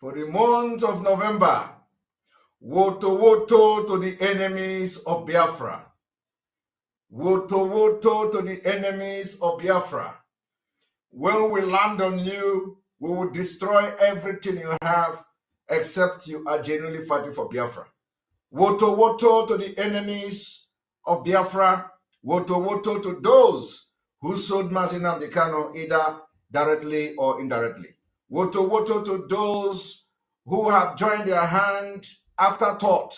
for the month of November. Woto woto to the enemies of Biafra. Woto woto to the enemies of Biafra. When we land on you, we will destroy everything you have except you are genuinely fighting for Biafra. Woto woto to the enemies of Biafra. Woto woto to those who sold nnamdi Kanu either directly or indirectly. Woto woto to those who have joined their hand afterthought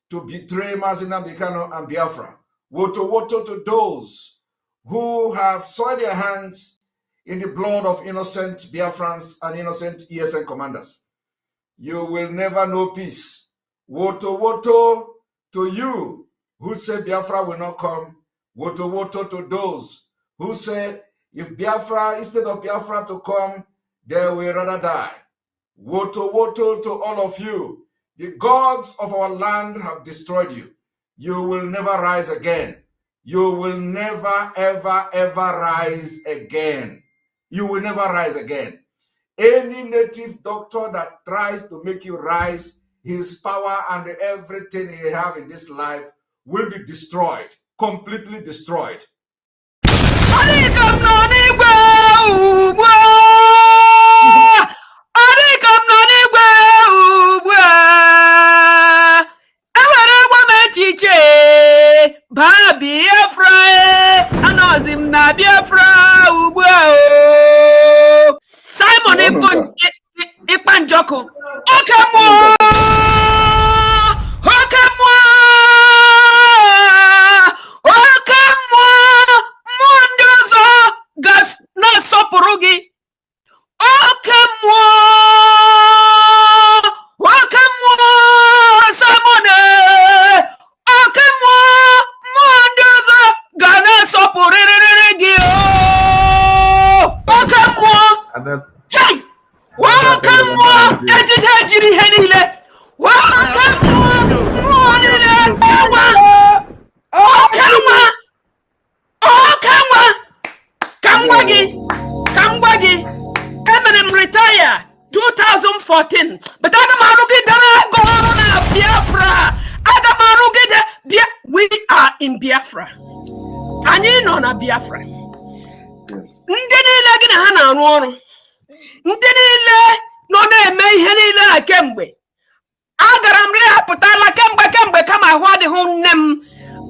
to betray nnamdi Kanu and Biafra. Woto woto to those who have soiled their hands in the blood of innocent Biafrans and innocent ESN commanders. You will never know peace. Woto woto to you who say Biafra will not come. Woto woto to those who say if Biafra, instead of Biafra to come, they will rather die. Woto woto to all of you. The gods of our land have destroyed you. You will never rise again. You will never, ever, ever rise again. You will never rise again. Any native doctor that tries to make you rise, his power and everything he have in this life will be destroyed, completely destroyed. Simon Ekpa Njoko. Gas na sopurugi. Retire 2014, but Biafra. We are in Biafra. And you know na Biafra. Yes. Kemgbe agaram apụtala kemgbe kama ahụ adịghị nne m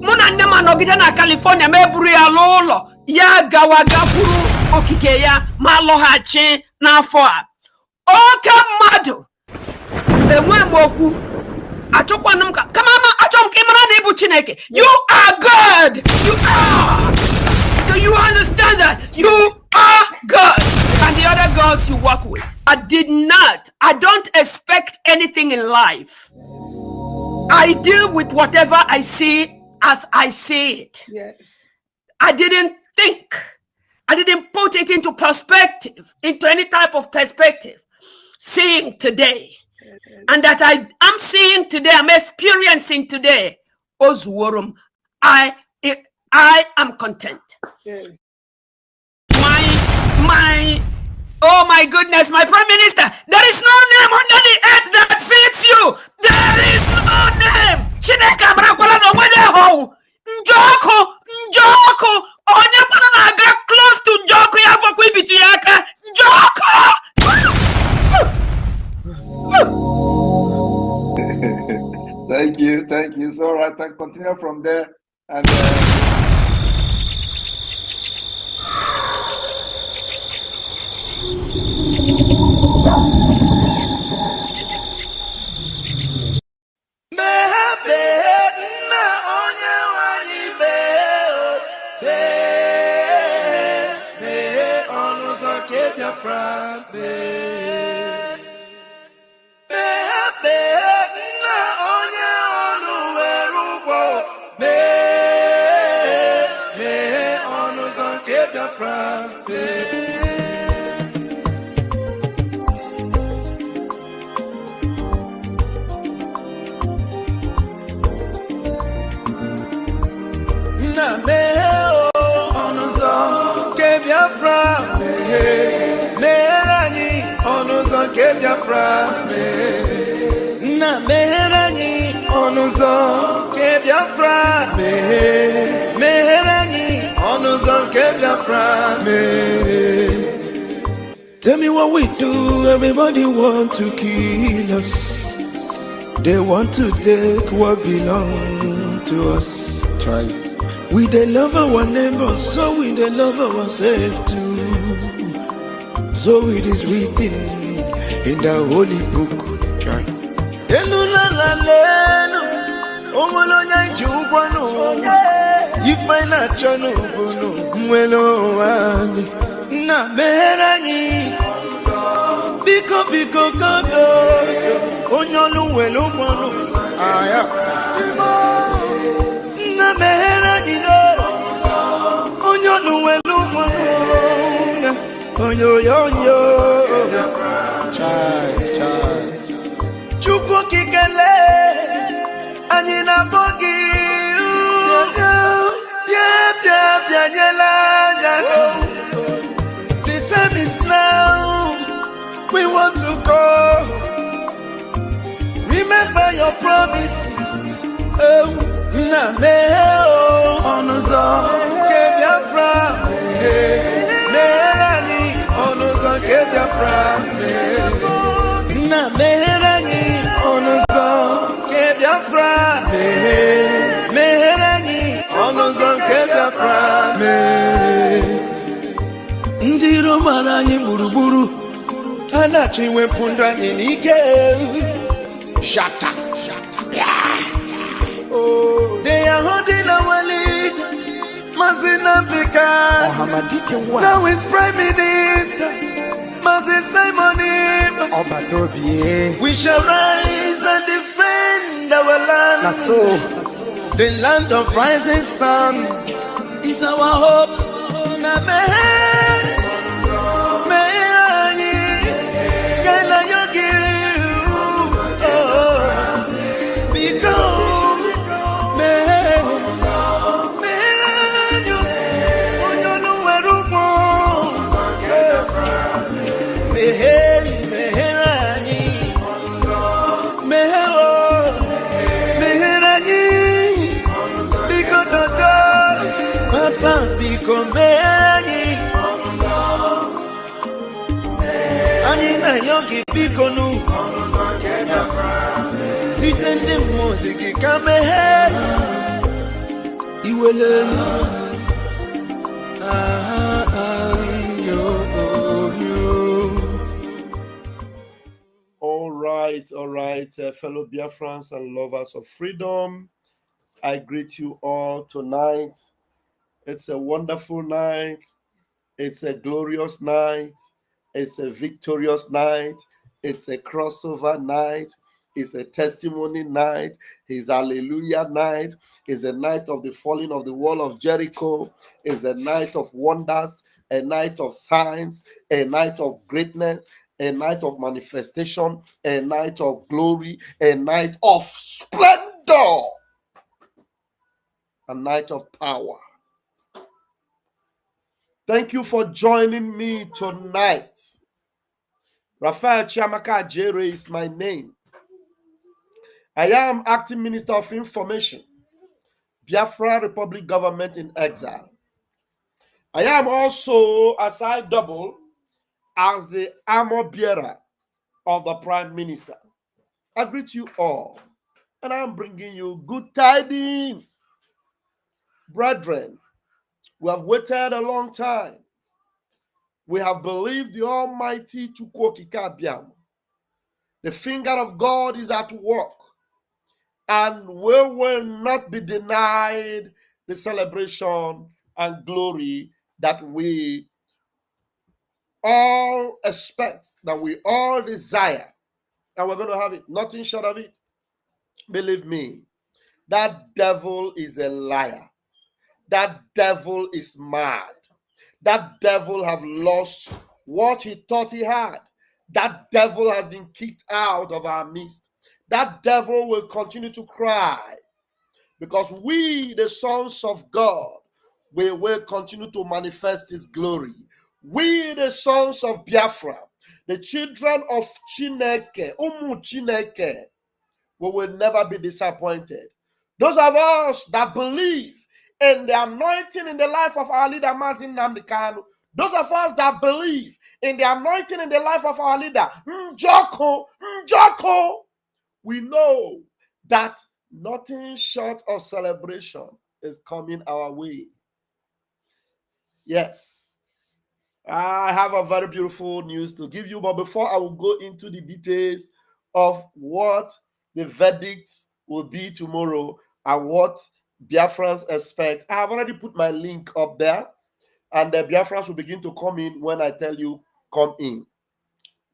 mụ na nne m anọgide na California ma eburu ya n'ụlọ ya gawa gakwuru okike ya ma lọghachi n'afọ a oke mmadụ enwe m okwu achọkwanụ m kama achọ m ka ị mara na ịbụ Chineke. You are God. You are. Do you understand that? You are God and the other gods you work with. I don't expect anything in life. I deal with whatever I see as I see it. Yes. I didn't think. I didn't put it into perspective, into any type of perspective. Seeing today. And that I'm seeing today, I'm experiencing today. Ozuworum, I am content. Yes. Oh my goodness, my Prime Minister, there is no name under the earth that fits you. There is no name. Chineke marakwala no wede ho. Njoko, onye pana na ga close to Njoko ya fokwa ibitu ya aka. Njoko. Thank you. So right, I continue from there and onuzo ke Biafra na meherani onuzo ke Biafra meherani onuzo ke Biafra Tell me what we do, everybody want to kill us. They want to take what belongs to us. Try. We they love our neighbors, so we they love ourselves too. So it is written in the holy book. Try. Na meherani biko biko kodo onyolu welu mono aya na meherani no onyolu welu mono onyo yo yo chai chukwu kikele anyị na bogi bia nyela jago The time is now. We want to go. Remember your promises. Oh, na me oh, onuzo ke Biafra. Meherani onuzo ke Biafra. Na meherani onuzo ke Biafra. Meherani onuzo ke Biafra. Ndị Roma anyị gburugburu anachi wepụ ndụ anyị n'ike shata they are holding our lead Mazi Nnamdi now is Prime Minister Mazi Simon we shall rise and defend our land the land of rising sun is our hope na Yogi Bikonu Sitting the music come Iwele All right, fellow Biafrans and lovers of freedom, I greet you all tonight. It's a wonderful night. It's a glorious night. It's a victorious night. It's a crossover night. It's a testimony night. It's hallelujah night. It's a night of the falling of the wall of Jericho. It's a night of wonders, a night of signs, a night of greatness, a night of manifestation, a night of glory, a night of splendor, a night of power. Thank you for joining me tonight. Raphael Chiamaka Jere is my name. I am Acting Minister of Information, Biafra Republic Government in Exile. I am also, as I double, as the armor bearer of the Prime Minister. I greet you all, and I'm bringing you good tidings. Brethren, we have waited a long time. We have believed the Almighty Chukwokika Biam. The finger of God is at work, and we will not be denied the celebration and glory that we all expect, that we all desire, and we're going to have it. Nothing short of it. Believe me, that devil is a liar. That devil is mad. That devil have lost what he thought he had. That devil has been kicked out of our midst. That devil will continue to cry, because we, the sons of God, we will continue to manifest his glory. We, the sons of Biafra, The children of Chineke, Umu Chineke, we will never be disappointed. Those of us that believe in the anointing in the life of our leader, nnamdi Kanu, those of us that believe in the anointing in the life of our leader, Njoko, we know that nothing short of celebration is coming our way. Yes. I have a very beautiful news to give you, but before I will go into the details of what the verdicts will be tomorrow and what Biafrans expect, I have already put my link up there, and the Biafrans will begin to come in when I tell you come in,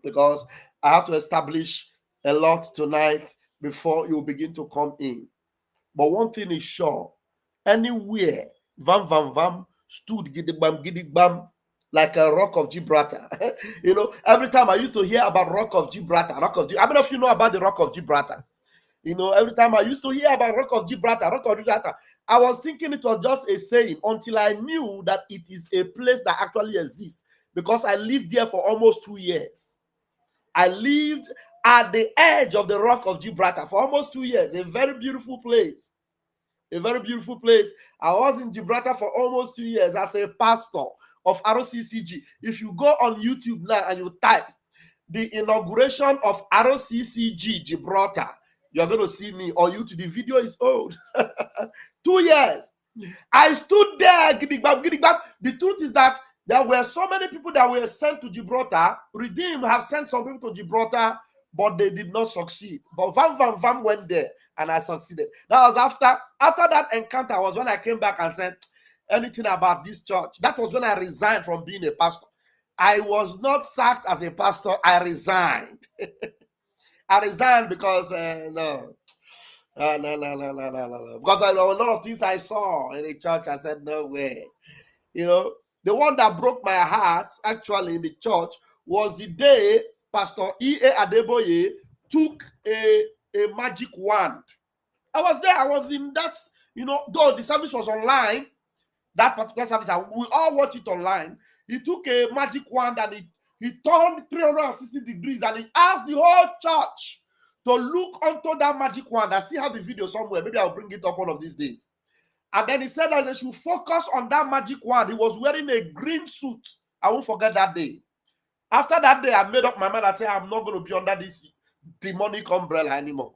because I have to establish a lot tonight before you begin to come in. But one thing is sure, anywhere vam stood gidigbam like a rock of Gibraltar. You know, every time I used to hear about rock of Gibraltar, how many of you know about the rock of Gibraltar? You know, every time I used to hear about rock of Gibraltar, I was thinking it was just a saying until I knew that it is a place that actually exists, because I lived there for almost 2 years. I lived at the edge of the rock of Gibraltar for almost 2 years. A very beautiful place. A very beautiful place. I was in Gibraltar for almost 2 years as a pastor of ROCCG. If you go on YouTube now and you type the inauguration of ROCCG Gibraltar, you're going to see me on YouTube. The video is old. 2 years. I stood there. The truth is that there were so many people that were sent to Gibraltar. Redeem have sent some people to Gibraltar, but they did not succeed. But Vam went there, and I succeeded. That was after that encounter was when I came back and said anything about this church. That was when I resigned from being a pastor. I was not sacked as a pastor. I resigned. I resigned because no. Because I know a lot of things I saw in the church. I said, no way. You know, the one that broke my heart actually in the church was the day Pastor E.A. Adeboye took a magic wand. I was there. I was in that, you know, though the service was online, that particular service, we all watched it online. He took a magic wand and he turned 360 degrees and he asked the whole church to look onto that magic wand. I still have the video somewhere. Maybe I'll bring it up one of these days. And then he said that they should focus on that magic wand. He was wearing a green suit. I won't forget that day. After that day, I made up my mind. I said, I'm not going to be under this demonic umbrella anymore.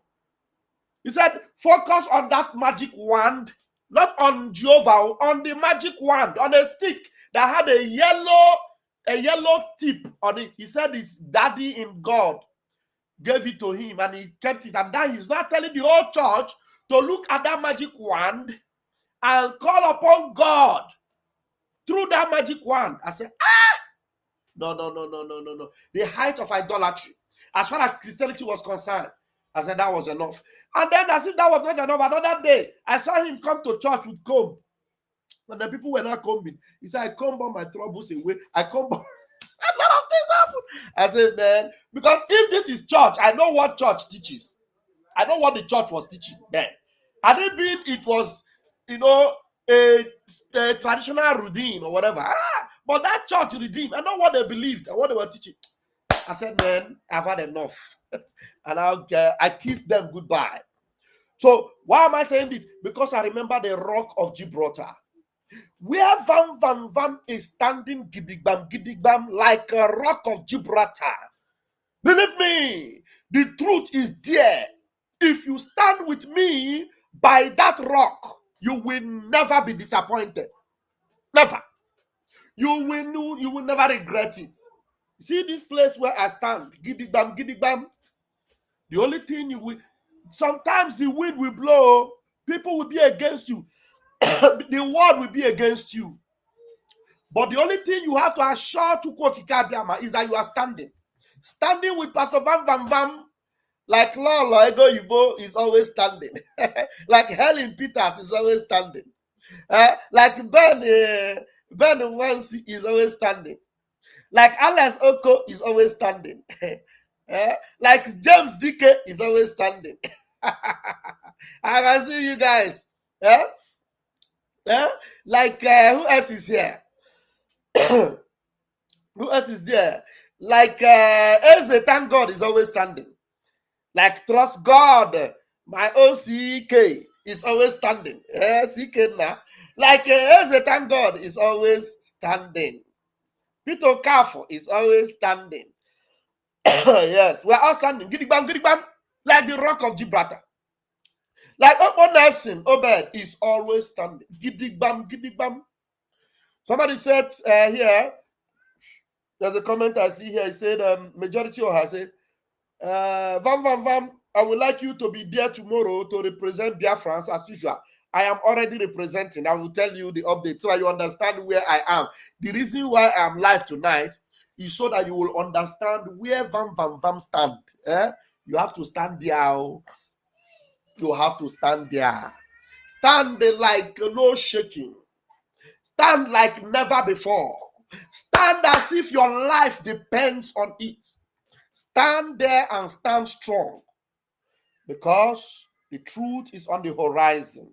He said, focus on that magic wand, not on Jehovah, on the magic wand, on a stick that had a yellow tip on it. He said his daddy in God gave it to him and he kept it. And then he's not telling the whole church to look at that magic wand and call upon God through that magic wand. I said, no. The height of idolatry, as far as Christianity was concerned, I said that was enough. And then as if that was not enough, another day, I saw him come to church with comb. And the people were not combing. He said, I comb all my troubles away. I comb all... A lot of things happened. I said, man, because if this is church, I know what church teaches. I know what the church was teaching then. Had it been, it was, you know, a traditional routine or whatever. But that church redeemed. I know what they believed and what they were teaching. I said, man, I've had enough. And I kissed them goodbye. So why am I saying this? Because I remember the rock of Gibraltar. Where Vam is standing gidigbam like a rock of Gibraltar. Believe me, the truth is there. If you stand with me by that rock, you will never be disappointed. Never. You will never regret it. See this place where I stand, gidigbam. The only thing you will, sometimes the wind will blow, people will be against you, the world will be against you. But the only thing you have to assure Chukwokika is that you are standing. Standing with Pastor Vam, like Lolo Ego Igbo is always standing. Like Helen Peters is always standing. Like Ben Wansi is always standing. Like Alex Oko is always standing. Like James Dike is always standing. I can see you guys. Like who else is here? Who else is there? Like Eze, thank God, is always standing. Like trust God, my own CK is always standing. CK now. Like Eze, thank God, is always standing. Peter Kafo is always standing. Yes, we're all standing. Gidigbam, gidigbam, like the rock of Gibraltar. Like Opo Nelson Obed is always standing. Gidigbam, gidigbam. Somebody said here, there's a comment I see here. He said, majority of has said, Vam Vam Vam, I would like you to be there tomorrow to represent Biafrans as usual. I am already representing. I will tell you the update so you understand where I am. The reason why I am live tonight is so that you will understand where Vam Vam Vam stand. You have to stand there. You have to stand there. Stand there like no shaking. Stand like never before. Stand as if your life depends on it. Stand there and stand strong. Because the truth is on the horizon.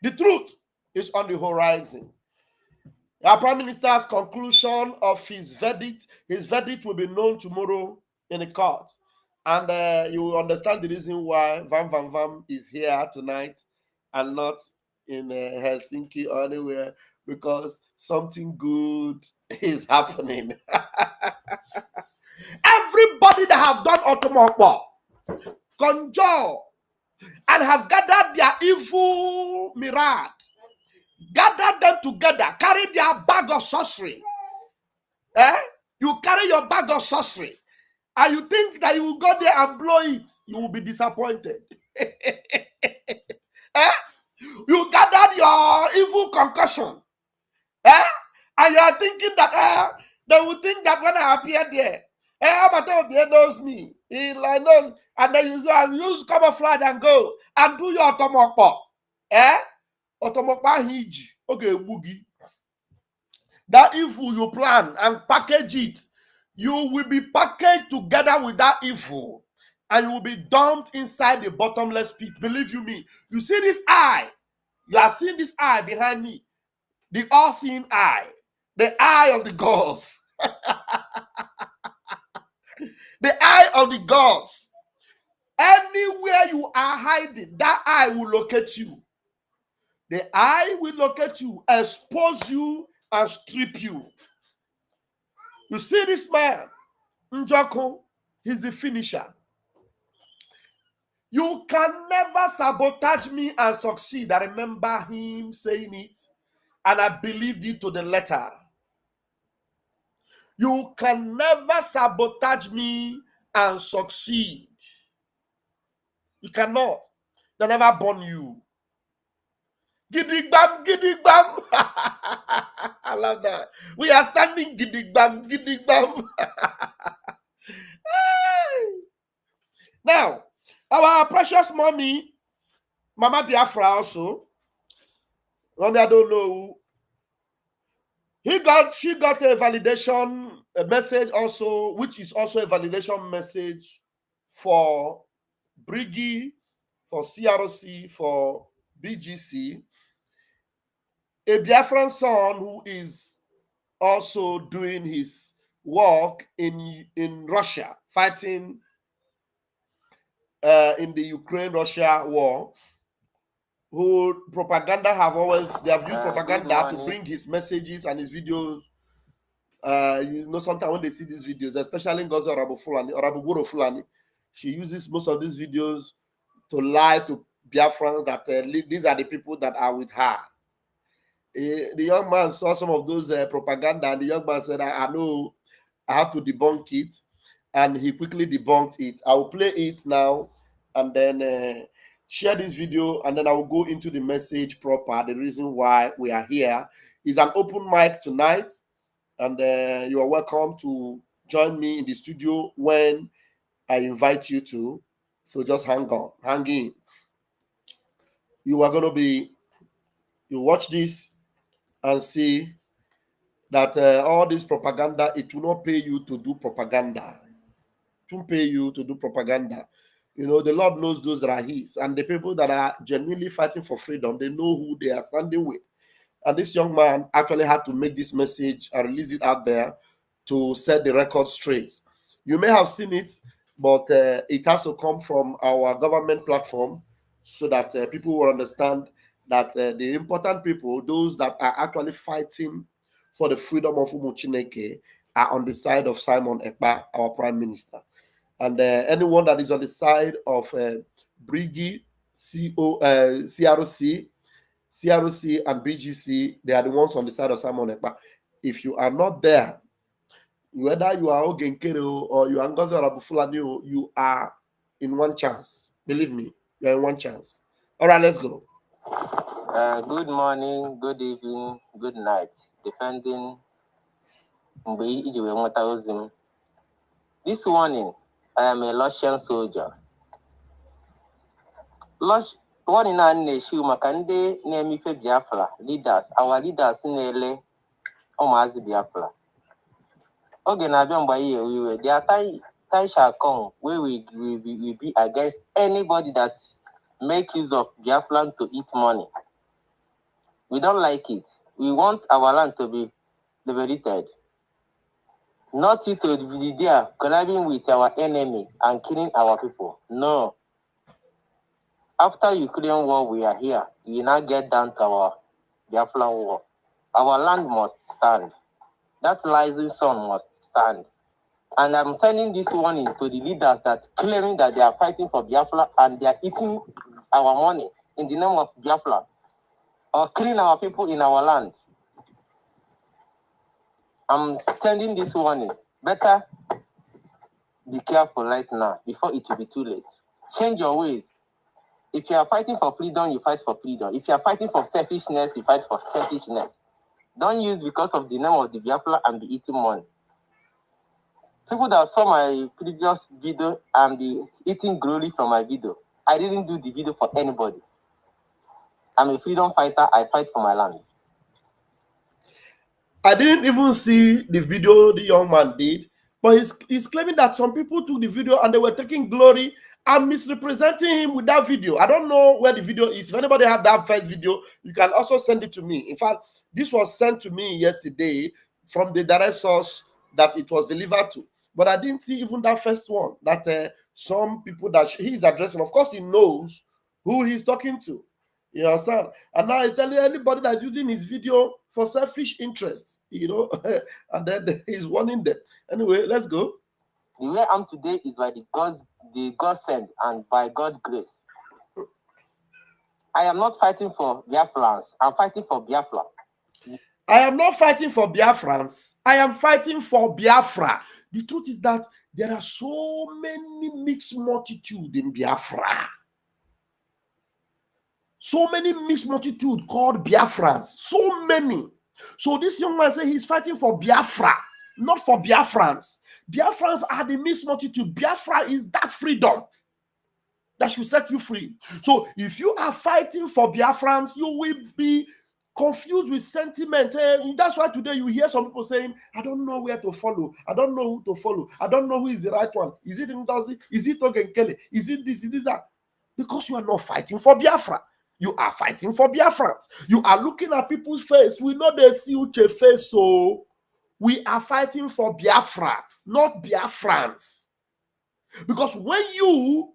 The truth is on the horizon. Our Prime Minister's conclusion of his verdict will be known tomorrow in the court. And you will understand the reason why Vam Vam Vam is here tonight and not in Helsinki or anywhere, because something good is happening. Everybody that have done Otomokpo, conjure, and have gathered their evil mirage, gather them together, carry their bag of sorcery. You carry your bag of sorcery, and you think that you will go there and blow it, you will be disappointed. You gathered your evil concussion, and you are thinking that they will think that when I appear there, Abata knows me. He like knows, and then you camouflage and go and do your Otomokpo. Otomokpa hiji. Okay, boogie. That evil you plan and package it, you will be packaged together with that evil, and you will be dumped inside the bottomless pit. Believe you me. You see this eye. You are seeing this eye behind me. The all-seeing eye. The eye of the gods. The eye of the gods. Anywhere you are hiding, that eye will locate you. The eye will locate you, expose you, and strip you. You see this man, Njoko, he's the finisher. You can never sabotage me and succeed. I remember him saying it, and I believed it to the letter. You can never sabotage me and succeed. You cannot. They never born you. Gidigbam, gidigbam. I love that. We are standing gidigbam, gidigbam. Now, our precious mommy, Mama Biafra also, I don't know, she got a validation message also, which is also a validation message for Briggy, for CRC, for BGC, a Biafran son who is also doing his work in Russia, fighting in the Ukraine-Russia war, who propaganda they have used propaganda to bring his messages and his videos. You know, sometimes when they see these videos, especially in Gaza Orabu Fulani, she uses most of these videos to lie to Biafrans that these are the people that are with her. The young man saw some of those propaganda, and the young man said, I know I have to debunk it. And he quickly debunked it. I will play it now and then share this video, and then I will go into the message proper. The reason why we are here is an open mic tonight, and you are welcome to join me in the studio when I invite you to. So just hang in. You are going to be, you watch this and see that all this propaganda, it will not pay you to do propaganda. It won't pay you to do propaganda. You know, the Lord knows those that are his, and the people that are genuinely fighting for freedom, they know who they are standing with. And this young man actually had to make this message and release it out there to set the record straight. You may have seen it, but it has to come from our government platform so that people will understand that the important people, those that are actually fighting for the freedom of Umuchineke, are on the side of Simon Ekpa, our Prime Minister. And anyone that is on the side of Brigi, CRC, and BGC, they are the ones on the side of Simon Ekpa. If you are not there, whether you are Ogenkere or you are Ngozi Fulani, you are in one chance. Believe me, you are in one chance. All right, let's go. Good morning, good evening, good night, depending on where you want. This morning, I am a Russian soldier. One in an issue, Makande, Nemife Biafra, leaders, our leaders in LA, Omazi Biafra. Okay, now we were there. Time shall come where we will be against anybody that make use of Biafra to eat money. We don't like it. We want our land to be liberated. Not it to be there collabing with our enemy and killing our people. No. After Ukraine war, we are here. We now get down to our Biafra war. Our land must stand. That rising sun must stand. And I'm sending this warning to the leaders that claiming that they are fighting for Biafra and they are eating our money in the name of Biafra or killing our people in our land. I'm sending this warning. Better be careful right now before it will be too late. Change your ways. If you are fighting for freedom, you fight for freedom. If you are fighting for selfishness, you fight for selfishness. Don't use because of the name of the Biafra and be eating money. People that saw my previous video and be eating glory from my video. I didn't do the video for anybody. I'm a freedom fighter. I fight for my land. I didn't even see the video the young man did, but he's claiming that some people took the video and they were taking glory and misrepresenting him with that video. I don't know where the video is. If anybody have that first video, you can also send it to me. In fact, this was sent to me yesterday from the direct source that it was delivered to. But I didn't see even that first one that some people that he's addressing. Of course, he knows who he's talking to. You understand? And now he's telling anybody that's using his video for selfish interest, and then he's warning them. Anyway, let's go. The way I'm today is by the God sent and by God's grace. I am not fighting for Biafrans. I'm fighting for Biafra. I am not fighting for Biafrans. I am fighting for Biafra. The truth is that there are so many mixed multitude in Biafra. So many mixed multitude called Biafrans. So many. So this young man said he's fighting for Biafra, not for Biafrans. Biafrans are the mixed multitude. Biafra is that freedom that should set you free. So if you are fighting for Biafrans, you will be confused with sentiment. That's why today you hear some people saying, I don't know where to follow. I don't know who to follow. I don't know who is the right one. Is it Ngozi? Is it Ogenkele? Is it this? Is this that? Because you are not fighting for Biafra. You are fighting for Biafrans. You are looking at people's face. We know they see Uche face, so we are fighting for Biafra, not Biafrans. Because when you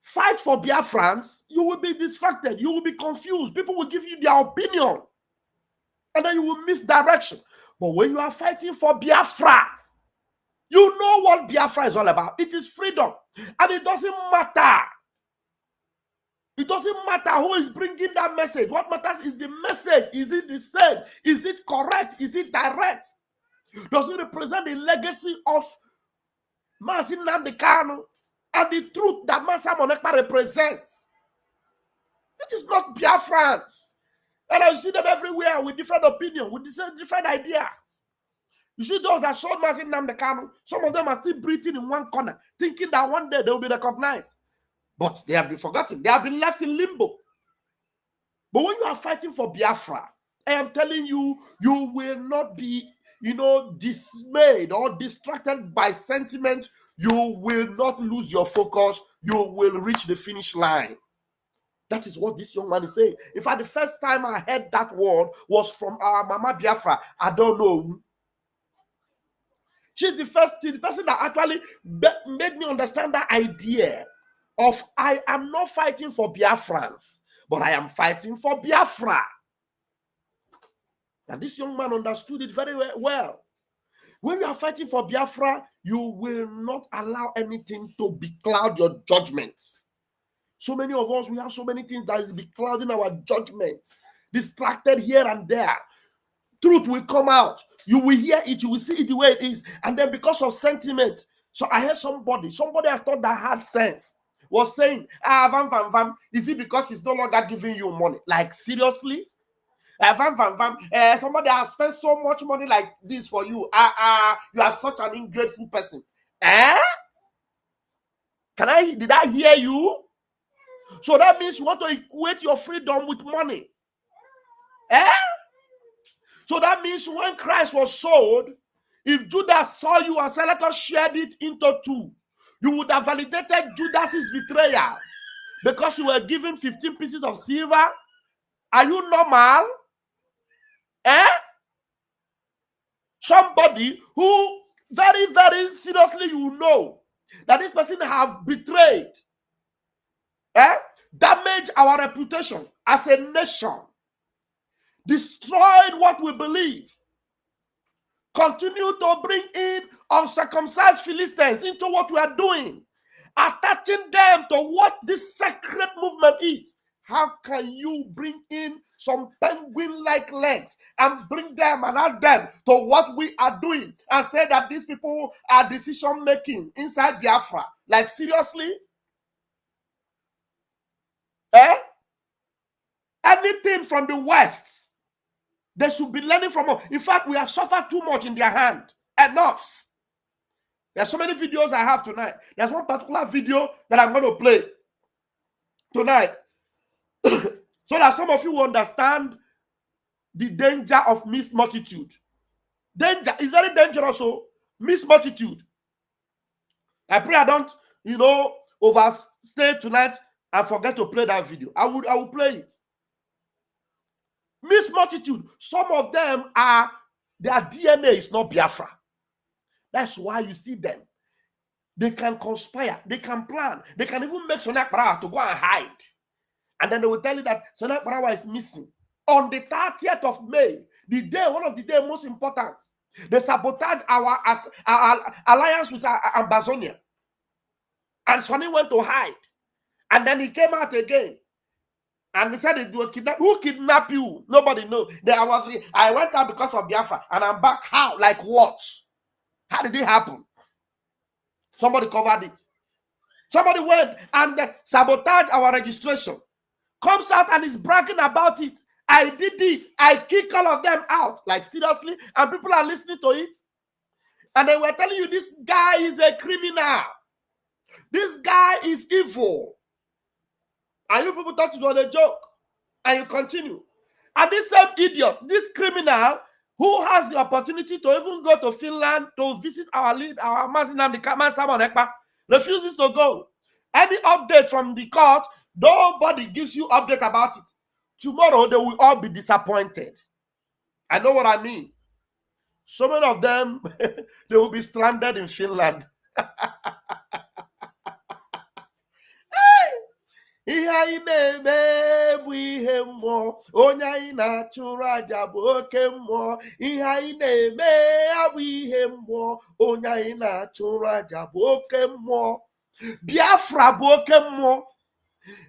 fight for Biafrans, you will be distracted. You will be confused. People will give you their opinion. And then you will miss direction. But when you are fighting for Biafra, you know what Biafra is all about. It is freedom. And it doesn't matter. It doesn't matter who is bringing that message. What matters is the message. Is it the same? Is it correct? Is it direct? Does it represent the legacy of nnamdi Kanu and the truth that Simon Ekpa represents? It is not Biafrans. And I see them everywhere with different opinions, with different ideas. You see those that showed nnamdi Kanu, some of them are still breathing in one corner, thinking that one day they will be recognized. But they have been forgotten. They have been left in limbo. But when you are fighting for Biafra, I am telling you, you will not be, dismayed or distracted by sentiment. You will not lose your focus. You will reach the finish line. That is what this young man is saying. In fact, the first time I heard that word was from our Mama Biafra. I don't know. She's the person that actually made me understand that idea of I am not fighting for Biafrans, but I am fighting for Biafra. And this young man understood it very well. When you are fighting for Biafra, you will not allow anything to becloud your judgment. So many of us, we have so many things that is beclouding our judgment, distracted here and there. Truth will come out. You will hear it, you will see it the way it is. And then because of sentiment, so I heard somebody I thought that had sense was saying, is it because he's no longer giving you money? Like, seriously? Somebody has spent so much money like this for you. You are such an ungrateful person. Did I hear you? So that means you want to equate your freedom with money. So that means when Christ was sold, if Judas saw you and said, let us share it into two, you would have validated Judas's betrayal because you were given 15 pieces of silver. Are you normal? Somebody who very, very seriously you know that this person have betrayed, damaged our reputation as a nation, destroyed what we believe, continue to bring in uncircumcised Philistines into what we are doing, attaching them to what this sacred movement is. How can you bring in some penguin-like legs and bring them and add them to what we are doing and say that these people are decision-making inside Biafra? Like, seriously? Anything from the West, they should be learning from us. In fact, we have suffered too much in their hand. Enough. There's so many videos I have tonight. There's one particular video that I'm going to play tonight. So that some of you will understand the danger of mixed multitude. Danger is very dangerous. So mixed multitude. I pray I don't, overstay tonight and forget to play that video. I will play it. Mixed multitude. Some of them their DNA is not Biafra. That's why you see them. They can conspire. They can plan. They can even make Sonak Barawa to go and hide. And then they will tell you that Sonak Barawa is missing. On the 30th of May, the day, one of the days most important, they sabotage our alliance with Ambazonia. And Sonny went to hide. And then he came out again. And he said, who kidnapped you? Nobody knows. I went out because of Biafra. And I'm back. How? Like what? How did it happen? Somebody covered it. Somebody went and sabotaged our registration. Comes out and is bragging about it. I did it. I kicked all of them out. Like, seriously? And people are listening to it. And they were telling you this guy is a criminal. This guy is evil. And you people thought it was a joke. And you continue. And this same idiot, this criminal, who has the opportunity to even go to Finland to visit our lead, our nnamdi, Ekpa, refuses to go. Any update from the court, nobody gives you update about it. Tomorrow, they will all be disappointed. I know what I mean. So many of them, they will be stranded in Finland. Ihe anyị na-eme bụ ihe mmụọ, onye anyị na-achụrụ aja bụ oke mmụọ. Ihe anyị na-eme bụ ihe mmụọ, onye anyị na-achụrụ aja bụ oke mmụọ. Biafra bụ oke mmụọ.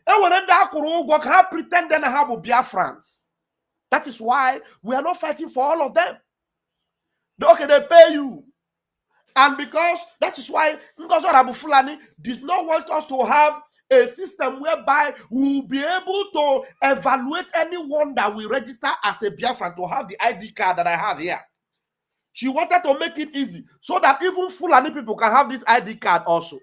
Enwere ndị akwụrụ ụgwọ ka ha pretend na ha bụ Biafrans. That is why we are not fighting for all of them. Okay, they pay you. And because that is why Ngozi Arabu Fulani did not want us to have a system whereby we will be able to evaluate anyone that we register as a Biafran to have the ID card that I have here. She wanted to make it easy so that even Fulani people can have this ID card also.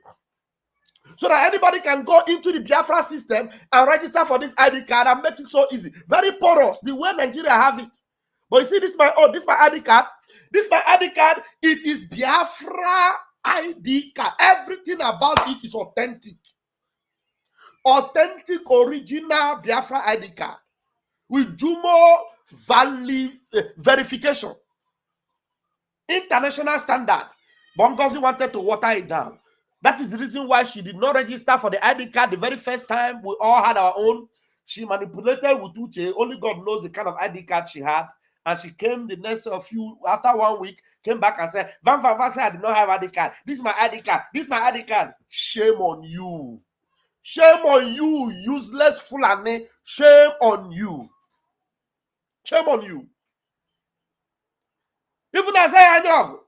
So that anybody can go into the Biafra system and register for this ID card and make it so easy. Very porous, the way Nigeria have it. But you see, this is my ID card. This is my ID card. It is Biafra ID card. Everything about it is authentic. Authentic, original Biafra ID card with Jumo verification, international standard. But Ngozi wanted to water it down. That is the reason why she did not register for the ID card the very first time. We all had our own. She manipulated with Uche. Only God knows the kind of ID card she had. And she came the next after 1 week, came back and said, Van said I did not have ID card. This is my ID card. This is my ID card. Shame on you. Shame on you, useless Fulani. Shame on you. Shame on you. Even Isaiah Anyog,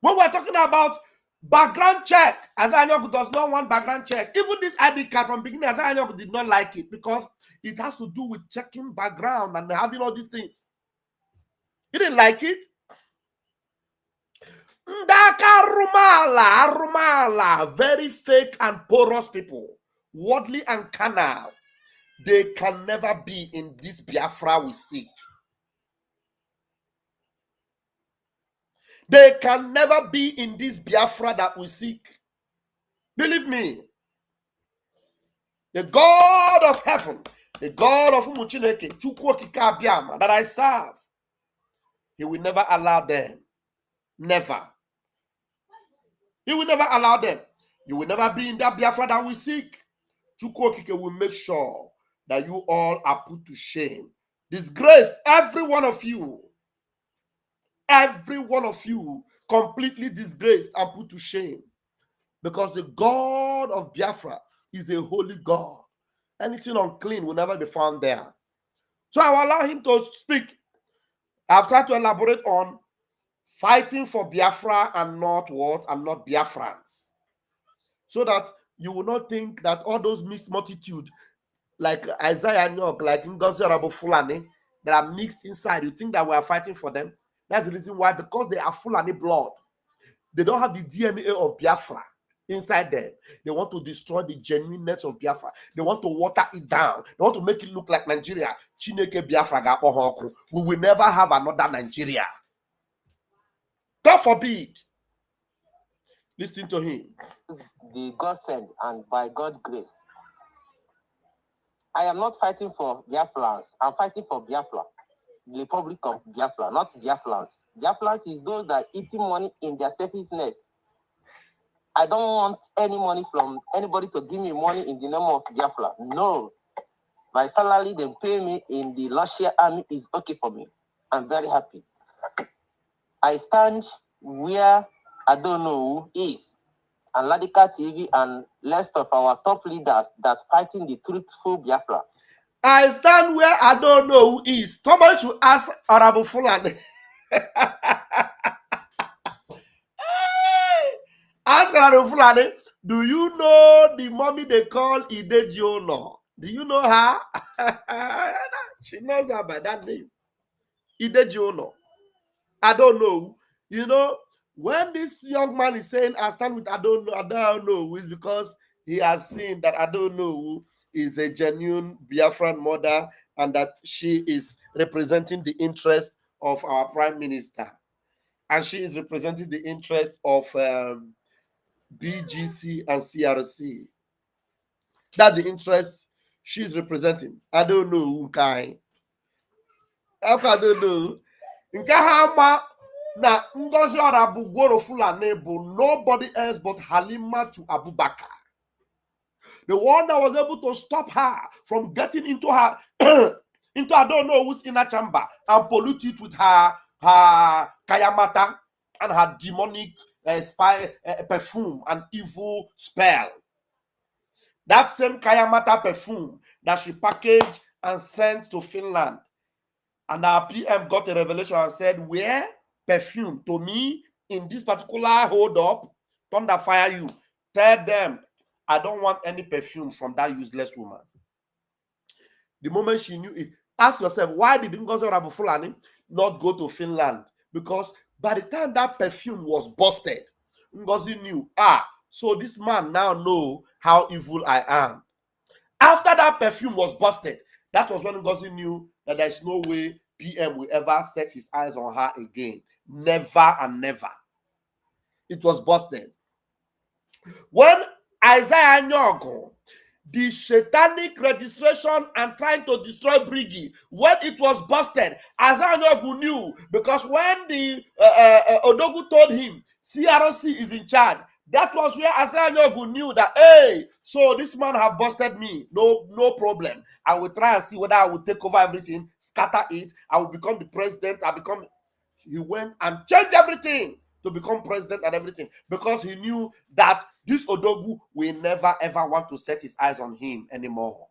when we're talking about background check, Isaiah Anyog does not want background check. Even this ID card from beginning, Isaiah Anyog did not like it because it has to do with checking background and having all these things. He didn't like it. Ndaka Rumala, very fake and porous people, worldly and carnal. They can never be in this Biafra we seek. They can never be in this Biafra that we seek. Believe me. The God of heaven, the God of Umuchineke, that I serve, He will never allow them. Never. He will never allow them. You will never be in that Biafra that we seek. Chukwokike will make sure that you all are put to shame. Disgraced, every one of you. Every one of you completely disgraced and put to shame. Because the God of Biafra is a holy God. Anything unclean will never be found there. So I will allow him to speak. I've tried to elaborate on fighting for Biafra and not what? And not Biafrans. So that you will not think that all those mixed multitude, like Isaiah Nyok, like Ngozi Arabo Fulani, that are mixed inside, you think that we are fighting for them? That's the reason why, because they are Fulani blood. They don't have the DNA of Biafra inside them. They want to destroy the genuineness of Biafra. They want to water it down. They want to make it look like Nigeria. Chineke Biafra gapo hoku. We will never have another Nigeria. God forbid. Listen to him. The God sent and by God's grace. I am not fighting for Biafrans. I'm fighting for Biafra. The Republic of Biafra, not Biafrans. Biafrans is those that eating money in their selfishness. I don't want any money from anybody to give me money in the name of Biafra. No. My salary they pay me in the Russia army is okay for me. I'm very happy. I stand where I don't know who is. And Ladika TV and rest of our top leaders that fighting the truthful Biafra. I stand where I don't know who is. Somebody should ask Arabo Fulani. Ask Arabo Fulani, do you know the mommy they call Idejiono? Do you know her? She knows her by that name. Idejiono. I don't know. You know, when this young man is saying, I stand with I don't know, it's because he has seen that I don't know is a genuine Biafran mother and that she is representing the interest of our prime minister. And she is representing the interest of BGC and CRC. That's the interest she's representing. I don't know, Kai. I don't know. Na Ngozi Arabu Goro Fulani bụ nobody else but Halima to Abubakar. The one that was able to stop her from getting into her into I don't know whose inner chamber and pollute it with her kayamata and her demonic perfume and evil spell. That same kayamata perfume that she packaged and sent to Finland. And our PM got a revelation and said, where perfume to me in this particular hold up, thunder fire you. Tell them, I don't want any perfume from that useless woman. The moment she knew it, ask yourself, why did Ngozi Arabu Fulani not go to Finland? Because by the time that perfume was busted, Ngozi knew, so this man now know how evil I am. After that perfume was busted, that was when Ngozi knew that there's no way PM will ever set his eyes on her again. Never and never. It was busted. When Isaiah Nyogo, the satanic registration and trying to destroy Brigi, when it was busted, Azanyogu knew, because when the Odogu told him CRC is in charge, that was where Azanyogu knew that, hey, so this man have busted me, no problem. I will try and see whether I will take over everything, scatter it, I will become the president, he went and changed everything to become president and everything, because he knew that this Odogu will never ever want to set his eyes on him anymore.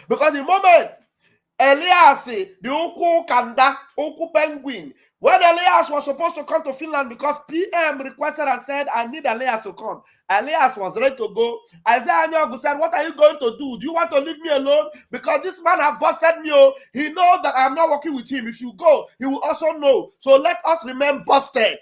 Because the moment Elias, the Uku Kanda, Uku Penguin, when Elias was supposed to come to Finland because PM requested and said, I need Elias to come. Elias was ready to go. Isaiah Nyogu said, what are you going to do? Do you want to leave me alone? Because this man has busted me. He knows that I'm not working with him. If you go, he will also know. So let us remain busted.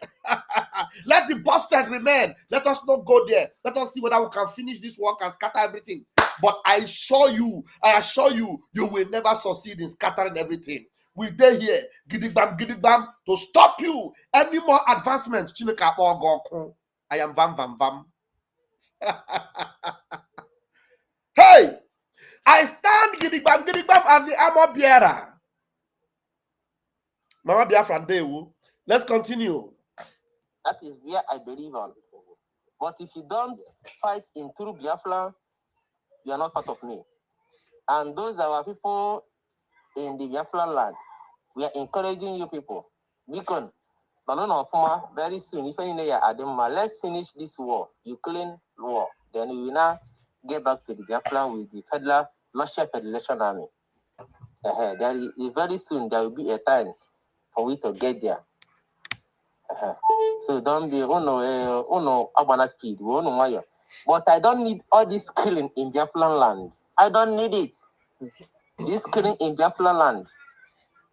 Let the busted remain. Let us not go there. Let us see whether we can finish this work and scatter everything. But I assure you, you will never succeed in scattering everything. We dare here, gidigam, to stop you. Any more advancements, I am vam. Hey, I stand gidigam as the armor bearer. Mama Biafra Ndewu. Let's continue. That is where I believe on. But if you don't fight in true Biafra, you are not part of me. And those are our people in the Biafra land. We are encouraging you people. Beacon, very soon, if any Adema, let's finish this war, Ukraine war. Then we will now get back to the Biafra with the Federal Russia Federation Army. Very soon there will be a time for we to get there. So don't be Abana speed, but I don't need all this killing in Biafra land. I don't need it. This killing in Biafra land,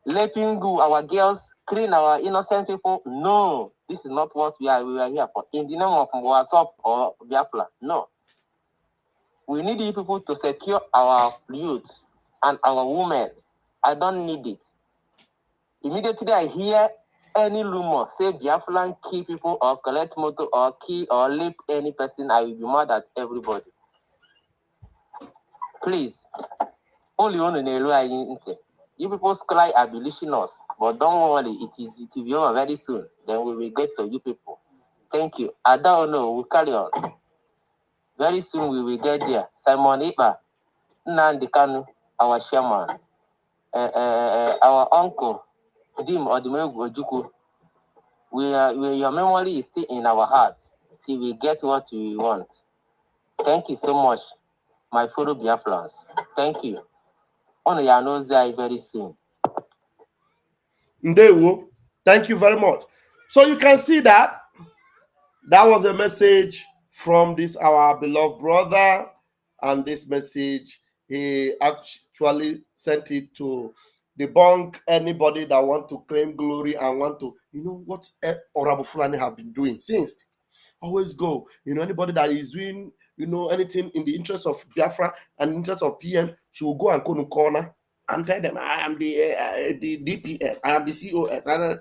letting go our girls, killing our innocent people. No, this is not what we are here for. In the name of WhatsApp or Biafra, no. We need you people to secure our youth and our women. I don't need it. Immediately I hear any rumor, say Biafran kill people or collect motor or kill or rape any person, I will be mad at everybody. Please, only one in the you people cry abolitionists, but don't worry, it will be over very soon. Then we will get to you people. Thank you. I don't know, we'll carry on. Very soon we will get there. Simon Ekpa, nnamdi Kanu, our chairman, our uncle, Dim Odimegu Ojukwu. Your memory is still in our hearts till we get what we want. Thank you so much, my fellow Biafrans. Thank you. On your nose very soon. Ndewo, thank you very much. So you can see that was the message from this our beloved brother, and this message he actually sent it to debunk anybody that want to claim glory and want to, what Honorable Fulani have been doing since. Always go, anybody that is doing, anything in the interest of Biafra and interest of PM, she will go and go to corner and tell them, I am the DPM, I am the COS. And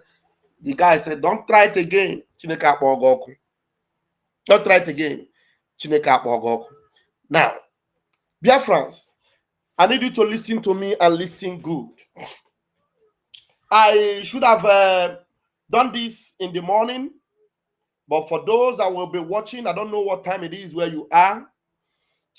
the guy said, don't try it again. Don't try it again. Now, Biafrans, I need you to listen to me and listen good. I should have done this in the morning, but for those that will be watching, I don't know what time it is where you are,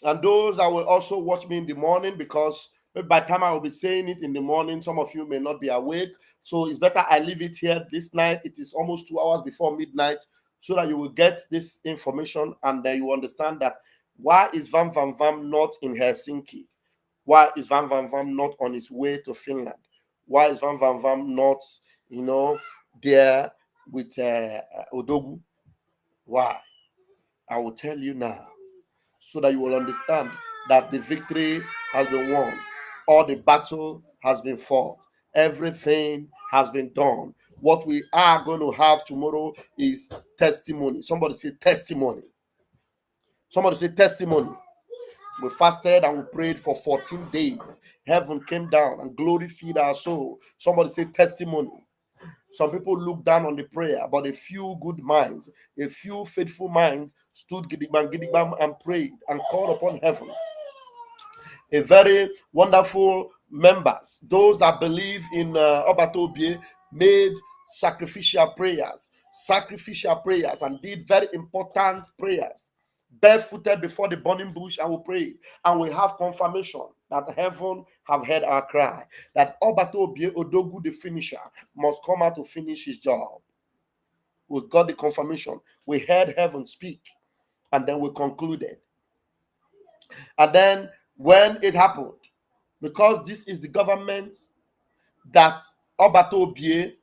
and those that will also watch me in the morning, because by the time I will be saying it in the morning, some of you may not be awake. So it's better I leave it here this night. It is almost 2 hours before midnight, so that you will get this information and then you understand that why is Van not in Helsinki? Why is Van not on his way to Finland? Why is Van not, there with Odogu? Why? I will tell you now, so that you will understand that the victory has been won. All the battle has been fought. Everything has been done. What we are going to have tomorrow is testimony. Somebody say testimony. Somebody say testimony. We fasted and we prayed for 14 days. Heaven came down and glory filled our soul. Somebody say testimony. Some people look down on the prayer, but a few good minds, a few faithful minds stood gidigbam and prayed and called upon heaven. A very wonderful members, those that believe in Obatobie, made sacrificial prayers, and did very important prayers, barefooted before the burning bush, and we prayed, and we have confirmation that heaven have heard our cry, that Obatobie Odogu, the finisher, must come out to finish his job. We got the confirmation. We heard heaven speak, and then we concluded. And then when it happened, because this is the government that Obatobie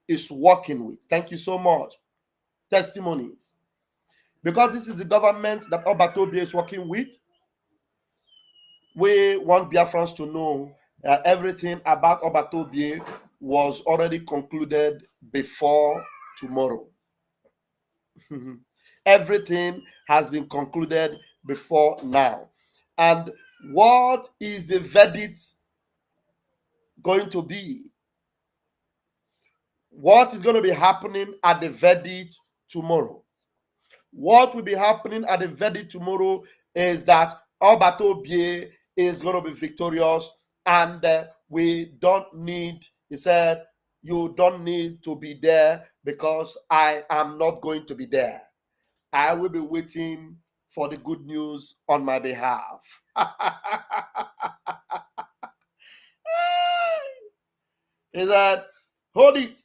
is working with. Thank you so much. Testimonies. Because this is the government that Obatobie is working with, we want Biafrans to know that everything about Obatobie was already concluded before tomorrow. Everything has been concluded before now. And what is the verdict going to be? What is going to be happening at the verdict tomorrow? What will be happening at the verdict tomorrow is that Obatobie is going to be victorious, and we don't need, he said, you don't need to be there because I am not going to be there. I will be waiting for the good news on my behalf. He said, hold it.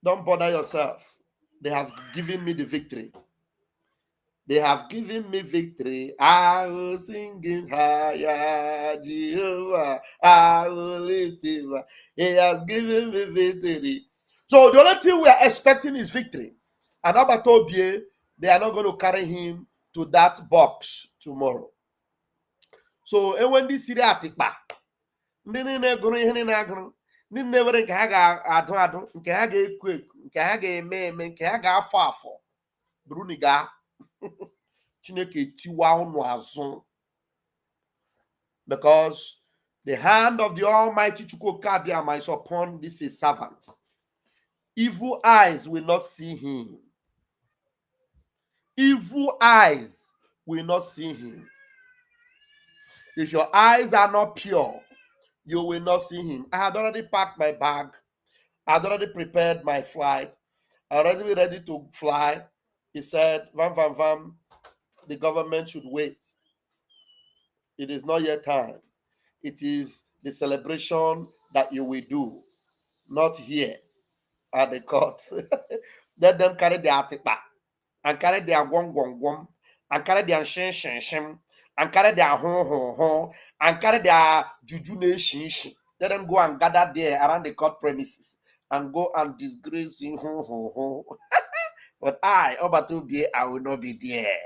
Don't bother yourself. They have given me the victory. They have given me victory. I will sing in higher, Jehovah. I will lift him. He has given me victory. So the only thing we are expecting is victory. And Obatobie, they are not going to carry him to that box tomorrow. So when this is Ekpa, ndị niile gụrụ ihe niile agụrụ, ndị nwere nke ha ga-adụ adụ, nke ha ga-eku eku, nke ha ga-eme eme, nke ha ga-afọ afọ, bruniga Chineke tiwa unu azụ. Because the hand of the Almighty Chukwukabiama is upon this his servant. Evil eyes will not see him. Evil eyes will not see him. If your eyes are not pure, you will not see him. I had already packed my bag. I had already prepared my flight. I already ready to fly. He said, Vam, the government should wait. It is not yet time. It is the celebration that you will do, not here at the court. Let them carry their Ekpa and carry their gwom and carry their shin and carry their ho and carry their juju shin. Let them go and gather there around the court premises and go and disgrace you. But I, Obatobie, I will not be there.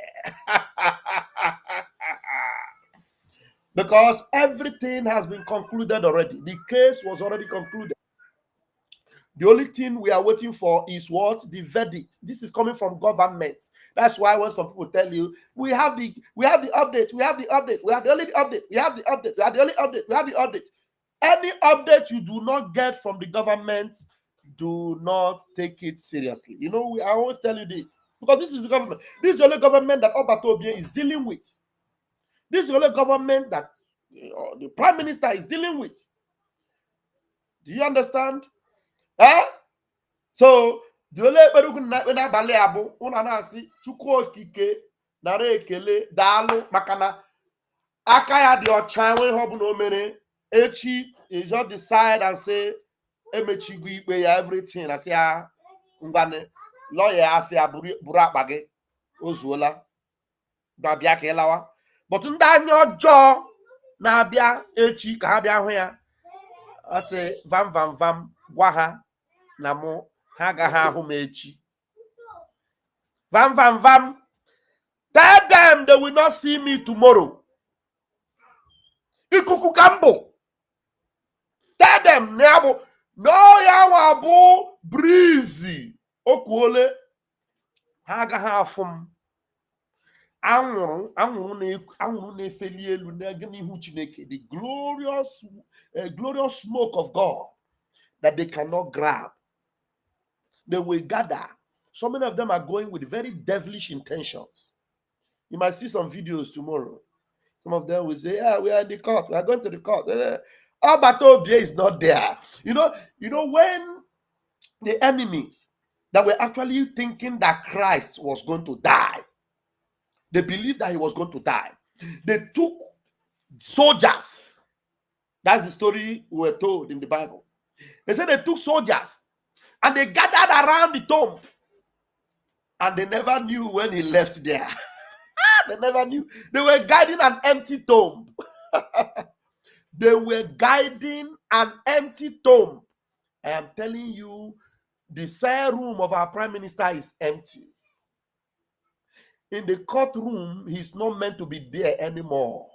Because everything has been concluded already. The case was already concluded. The only thing we are waiting for is what? The verdict. This is coming from government. That's why when some people tell you, we have the update, we have the update, we have the only update, we have the update, we have the only update, we have the update. Any update you do not get from the government, do not take it seriously. You know, I always tell you this, because this is the government. This is the only government that Obatobie is dealing with. This is the only government that the prime minister is dealing with. Do you understand? So the only n'abalị abụ ụna na-asị Chukwu okike nara ekele daalụ maka na aka ya dị ọcha nwe ihe ọbụla o mere. Echi you just decide and say emechigo ikpe ya everything, asị ya ngwane lawyer afia buru akpa gị ozuola bịa ka ịlawa. But ndị anya ọjọọ na-abịa echi ka ha bịa hụ ya, asị vam gwa ha na mụ ha agaghị ahụ m echi. Vam. Tell them they will not see me tomorrow. Ikuku kambo. Tell them no ya wabu breezy okuole ha agaghị afụ m. Anwụrụ na-efeli elu na-aga n'ihu Chineke, the glorious smoke of God that they cannot grab. They will gather. So many of them are going with very devilish intentions. You might see some videos tomorrow. Some of them will say, "Yeah, we are in the court. We are going to the court." But Obi is not there. You know when the enemies that were actually thinking that Christ was going to die, they believed that he was going to die. They took soldiers. That's the story we were told in the Bible. They said they took soldiers and they gathered around the tomb, and they never knew when he left there. They never knew. They were guiding an empty tomb. They were guiding an empty tomb. I am telling you, the cell room of our prime minister is empty. In the courtroom, he's not meant to be there anymore.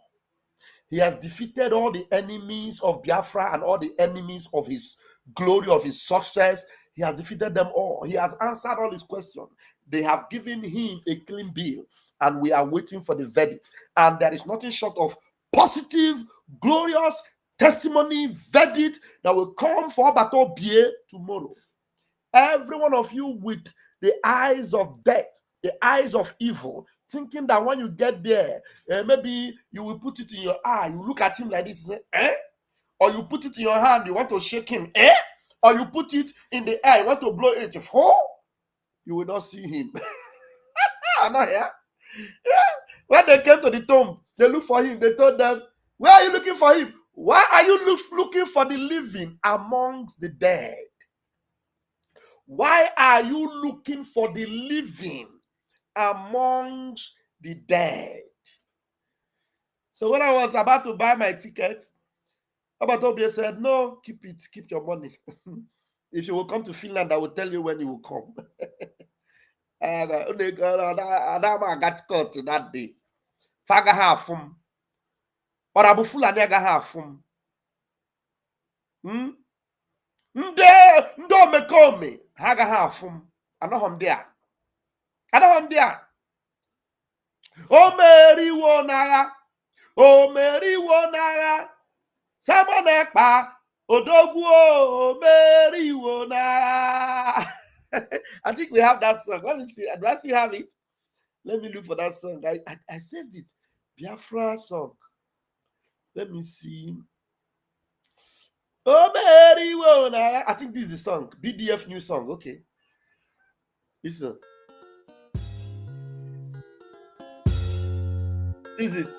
He has defeated all the enemies of Biafra and all the enemies of his glory, of his success. He has defeated them all. He has answered all his questions. They have given him a clean bill, and we are waiting for the verdict. And there is nothing short of positive, glorious testimony, verdict that will come for Battle BA tomorrow. Every one of you with the eyes of death, the eyes of evil, thinking that when you get there, maybe you will put it in your eye, you look at him like this, and say, eh? Or you put it in your hand, you want to shake him, eh? Or you put it in the eye, you want to blow it, oh? You will not see him. I'm not here. Yeah. When they came to the tomb, they looked for him. They told them, "Where are you looking for him? Why are you looking for the living amongst the dead? Why are you looking for the living amongst the dead?" So when I was about to buy my ticket, Obi said, "No, keep it, keep your money. If you will come to Finland, I will tell you when you will come." I got caught that day. Faga halfum. Or Abufula nega halfum. Ndo me come. Haga halfum. I know him there. O Mary Wonaga. O Mary Wonaga. Someone Ekpa. Odogwo Mary Wonaga. I think we have that song. Let me see. Do I still have it? Let me look for that song. I saved it. Biafra song. Let me see. Oh, Mary Wona. I think this is the song. BDF new song. Okay. Listen. This is it.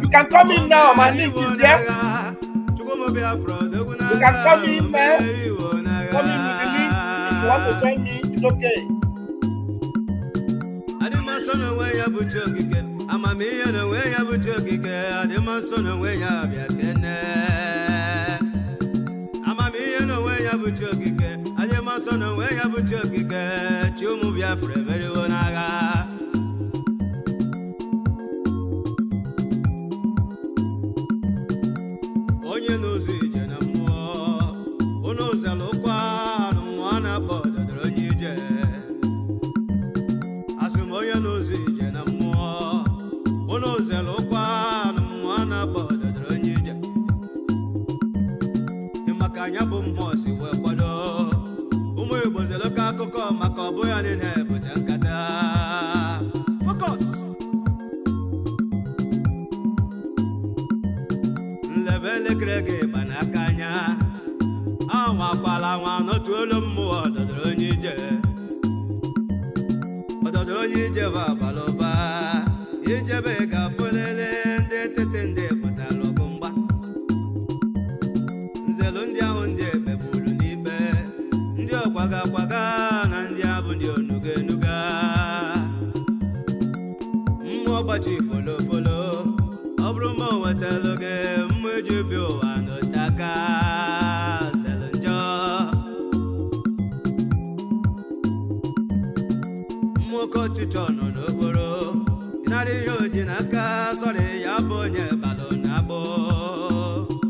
You can come in now, my link is there. You can come in now. Come in with the link. If you want to join me, it's okay.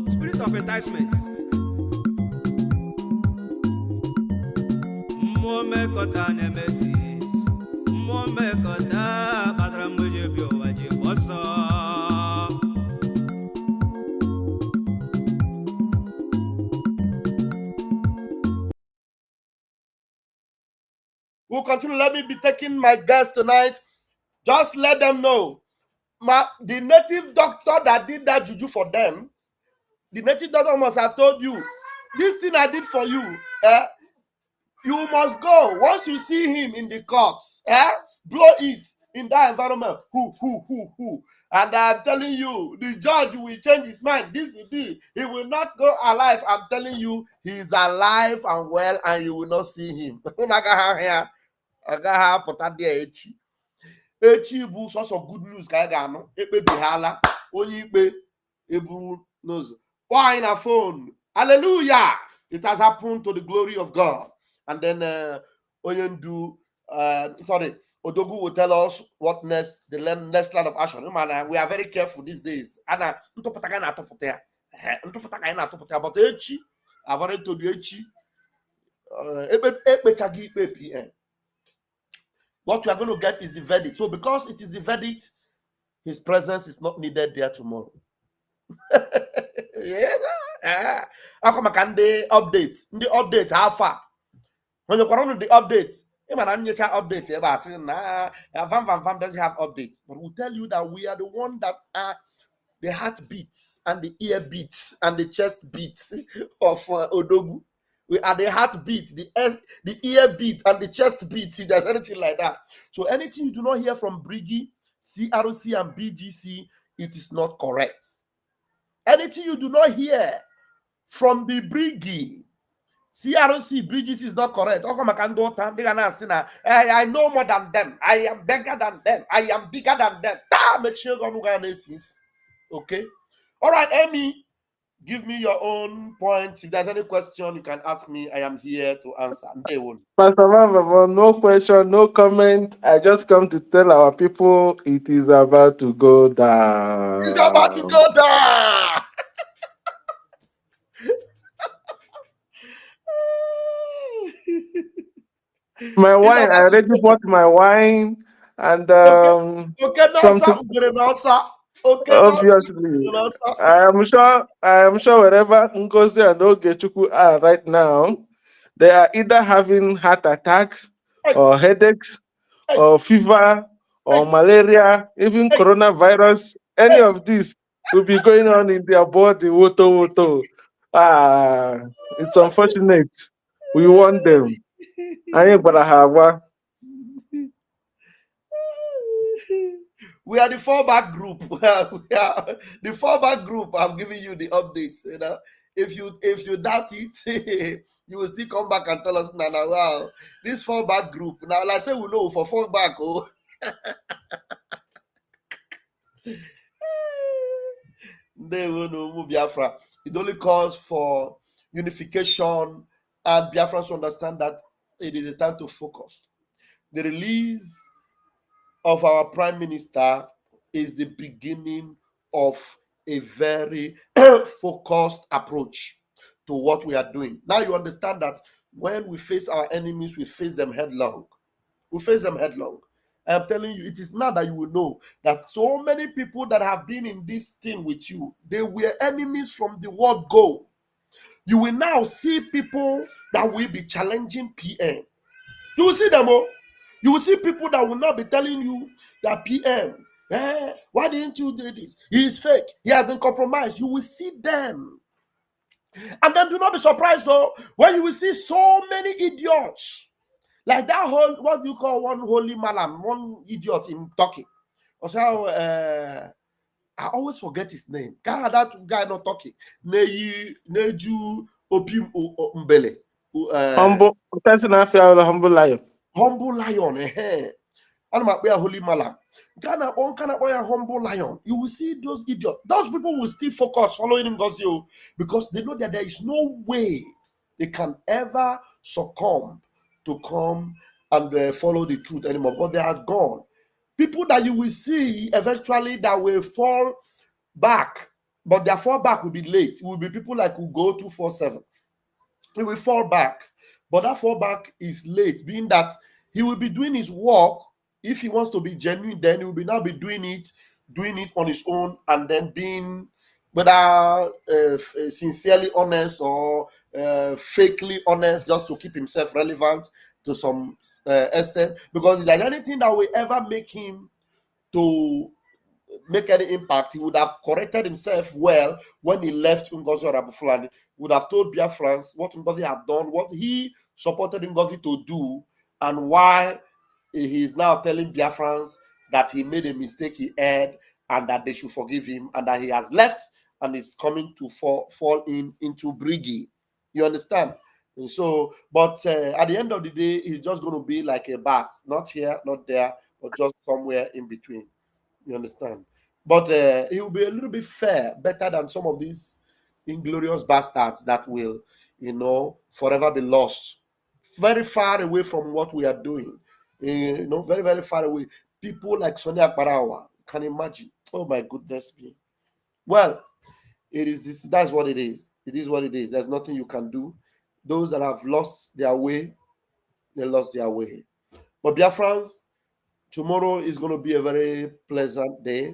Spirit of enticement. We'll continue. Let me be taking my guests tonight. Just let them know. The native doctor that did that juju for them, the native doctor must have told you, this thing I did for you, you must go. Once you see him in the courts, blow it in that environment. Who. And I'm telling you, the judge will change his mind. This will be. He will not go alive. I'm telling you, he is alive and well, and you will not see him. Echi bụ source of good news ka a ga-anụ ekpebihala onye ikpe eburu n'ụzọ kpọọ anyị na phone. Hallelujah, it has happened to the glory of God. And then onye ndu Odogwu will tell us what next, the next line of action. We are very careful these days. Ana ntụpụta ka na-atụpụta ya ntụpụta ka anyị na-atụpụta ya, but echi I've already told you echi ekpechaghị ikpe PM. What we are going to get is the verdict. So because it is the verdict, his presence is not needed there tomorrow. Yeah. The update, how far? When you go on the update, update Vam doesn't have updates. But we'll tell you that we are the one that are the heartbeats and the ear beats and the chest beats of Odogwu. We are the heartbeat, the ear beat, and the chest beat, if there's anything like that. So anything you do not hear from Briggy, CRC, and BGC, it is not correct. Anything you do not hear from the Briggy, CRC, BGC is not correct. I know more than them. I am bigger than them. I am bigger than them. Okay? All right, Amy. Give me your own point. If there's any question, you can ask me. I am here to answer. Pastor Mavavo, no question, no comment. I just come to tell our people it is about to go down. It's about to go down. My wine, I already bought my wine. And obviously, I am sure wherever Ngozi and Ogechukwu are right now, they are either having heart attacks or headaches or fever or malaria, even coronavirus. Any of this will be going on in their body. Woto. It's unfortunate. We want them. We are the fallback group. We are the fallback group. I'm giving you the updates. You know, if you doubt it, you will still come back and tell us, now, wow, this fallback group. Now, like I say, we know for fallback. Oh, they will know Biafra. It only calls for unification, and Biafrans understand that it is a time to focus. The release of our Prime Minister is the beginning of a very focused approach to what we are doing. Now you understand that when we face our enemies, we face them headlong. We face them headlong. I'm telling you, it is now that you will know that so many people that have been in this thing with you, they were enemies from the word go. You will now see people that will be challenging PM. You will see them all. You will see people that will not be telling you that PM, why didn't you do this? He is fake. He has been compromised. You will see them. And then do not be surprised though, when you will see so many idiots. Like that whole, what do you call one holy malam, one idiot in Turkey. Also, I always forget his name. God, that guy not talking. Neju Opim Mbele. Humble lion. Humble lion, holy malam. Ghana on a humble lion. You will see those idiots. Those people will still focus following him because they know that there is no way they can ever succumb to come and follow the truth anymore, but they are gone. People that you will see eventually that will fall back, but their fall back will be late. It will be people like who go 247. He will fall back, but that fall back is late, being that he will be doing his work. If he wants to be genuine, then he will be now be doing it on his own, and then being whether sincerely honest or fakely honest, just to keep himself relevant to some extent. Because like anything that will ever make him to make any impact, he would have corrected himself well when he left Ngozi Orabufulani. Would have told Biafrans what Ngozi had done, what he supported Ngozi to do, and why he is now telling Biafrans that he made a mistake, he erred, and that they should forgive him, and that he has left and is coming to fall into Brigi. You understand? And so, but at the end of the day, he's just going to be like a bat, not here, not there, but just somewhere in between. You understand? But he will be a little bit fair, better than some of these inglorious bastards that will, forever be lost, very far away from what we are doing. Very, very far away. People like Sonia Barawa, can imagine. Oh my goodness me. Well, it is this, that's what it is. It is what it is. There's nothing you can do. Those that have lost their way, they lost their way. But Biafrans, tomorrow is going to be a very pleasant day.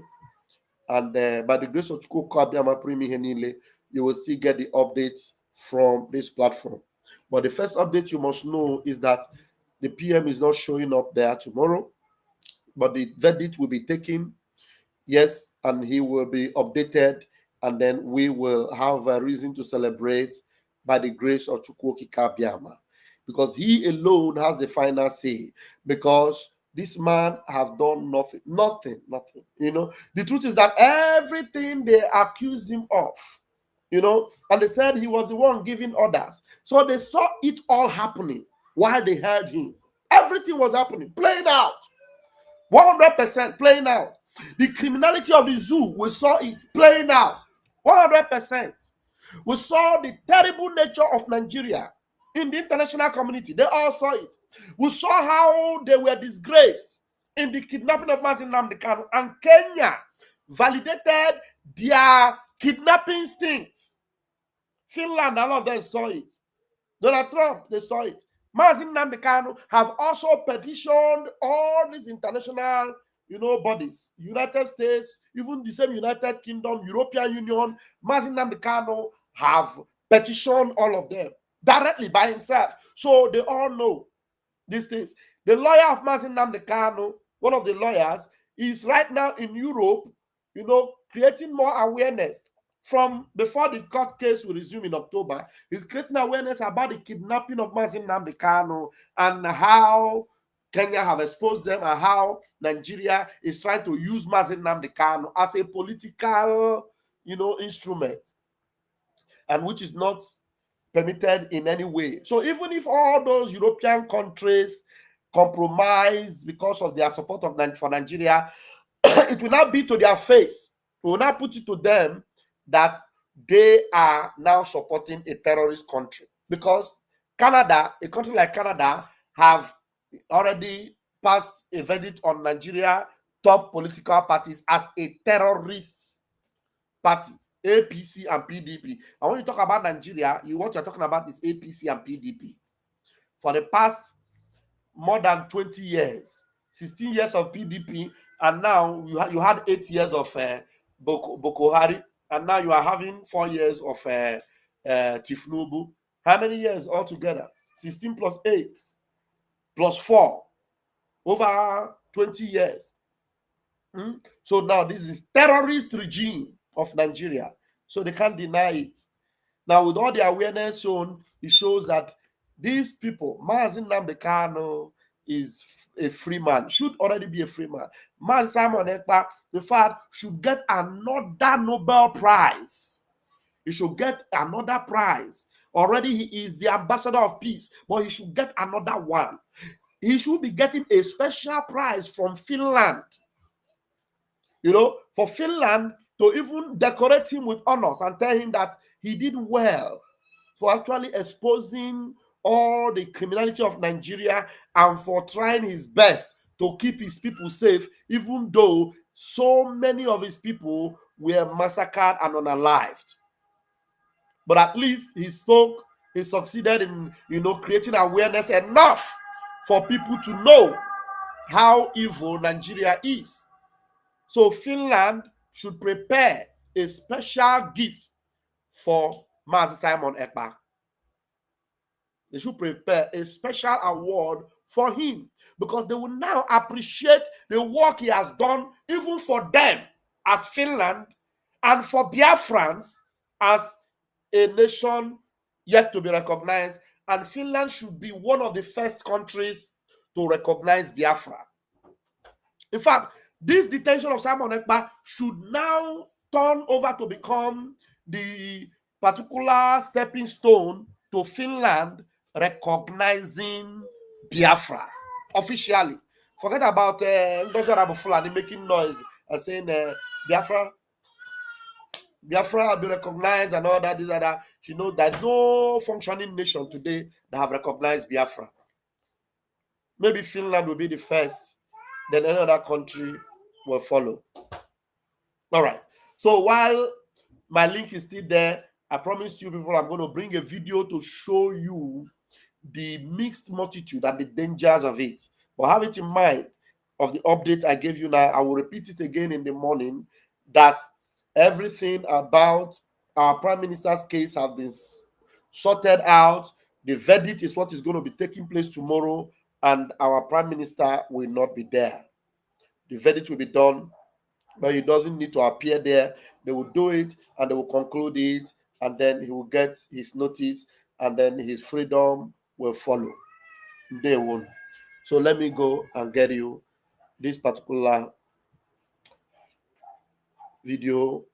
And by the grace of Chukwu, you will still get the updates from this platform. But the first update you must know is that the PM is not showing up there tomorrow, but the verdict will be taken, yes, and he will be updated, and then we will have a reason to celebrate by the grace of Chukwu Biama, because he alone has the final say, because this man have done nothing. The truth is that everything they accused him of, and they said he was the one giving orders. So they saw it all happening while they heard him. Everything was happening, playing out, 100% playing out. The criminality of the zoo, we saw it playing out, 100%. We saw the terrible nature of Nigeria in the international community. They all saw it. We saw how they were disgraced in the kidnapping of nnamdi Kanu, and Kenya validated their kidnapping stints. Finland, all of them saw it. Donald Trump, they saw it. nnamdi Kanu have also petitioned all these international, bodies, United States, even the same United Kingdom, European Union. nnamdi Kanu have petitioned all of them directly by himself. So they all know these things. The lawyer of nnamdi Kanu, one of the lawyers, is right now in Europe, creating more awareness. From before the court case will resume in October, he's creating awareness about the kidnapping of nnamdi Kanu and how Kenya have exposed them, and how Nigeria is trying to use nnamdi Kanu as a political, instrument, and which is not permitted in any way. So even if all those European countries compromise because of their support for Nigeria, it will not be to their face. We will not put it to them that they are now supporting a terrorist country, because Canada, a country like Canada, have already passed a verdict on Nigeria top political parties as a terrorist party, APC and PDP. And when you talk about Nigeria, what you're talking about is APC and PDP. For the past more than 20 years, 16 years of PDP, and now you had 8 years of Boko Haram, and now you are having 4 years of Tinubu. How many years altogether? 16 plus 8 plus 4, over 20 years. So now this is terrorist regime of Nigeria, so they can't deny it. Now, with all the awareness shown, it shows that these people, nnamdi Kanu is a free man, should already be a free man. Simon Ekpa, in fact, should get another Nobel Prize. He should get another prize. Already he is the ambassador of peace, but he should get another one. He should be getting a special prize from Finland. For Finland to even decorate him with honors and tell him that he did well for actually exposing all the criminality of Nigeria and for trying his best to keep his people safe, even though so many of his people were massacred and unalived. But at least he spoke, he succeeded in, creating awareness enough for people to know how evil Nigeria is. So Finland should prepare a special gift for Master Simon Ekpa. They should prepare a special award for him because they will now appreciate the work he has done, even for them as Finland and for Biafrans as a nation yet to be recognized. And Finland should be one of the first countries to recognize Biafra. In fact, this detention of Simon Ekpa should now turn over to become the particular stepping stone to Finland recognizing Biafra officially. Forget about Fulani making noise and saying Biafra have been recognized and all that, this and that. There's no functioning nation today that have recognized Biafra. Maybe Finland will be the first, then any other country will follow. All right. So while my link is still there, I promise you people I'm going to bring a video to show you the mixed multitude and the dangers of it. But have it in mind of the update I gave you now. I will repeat it again in the morning that everything about our Prime Minister's case has been sorted out. The verdict is what is going to be taking place tomorrow, and our Prime Minister will not be there. The verdict will be done, but he doesn't need to appear there. They will do it and they will conclude it, and then he will get his notice, and then his freedom will follow. Day one. So let me go and get you this particular video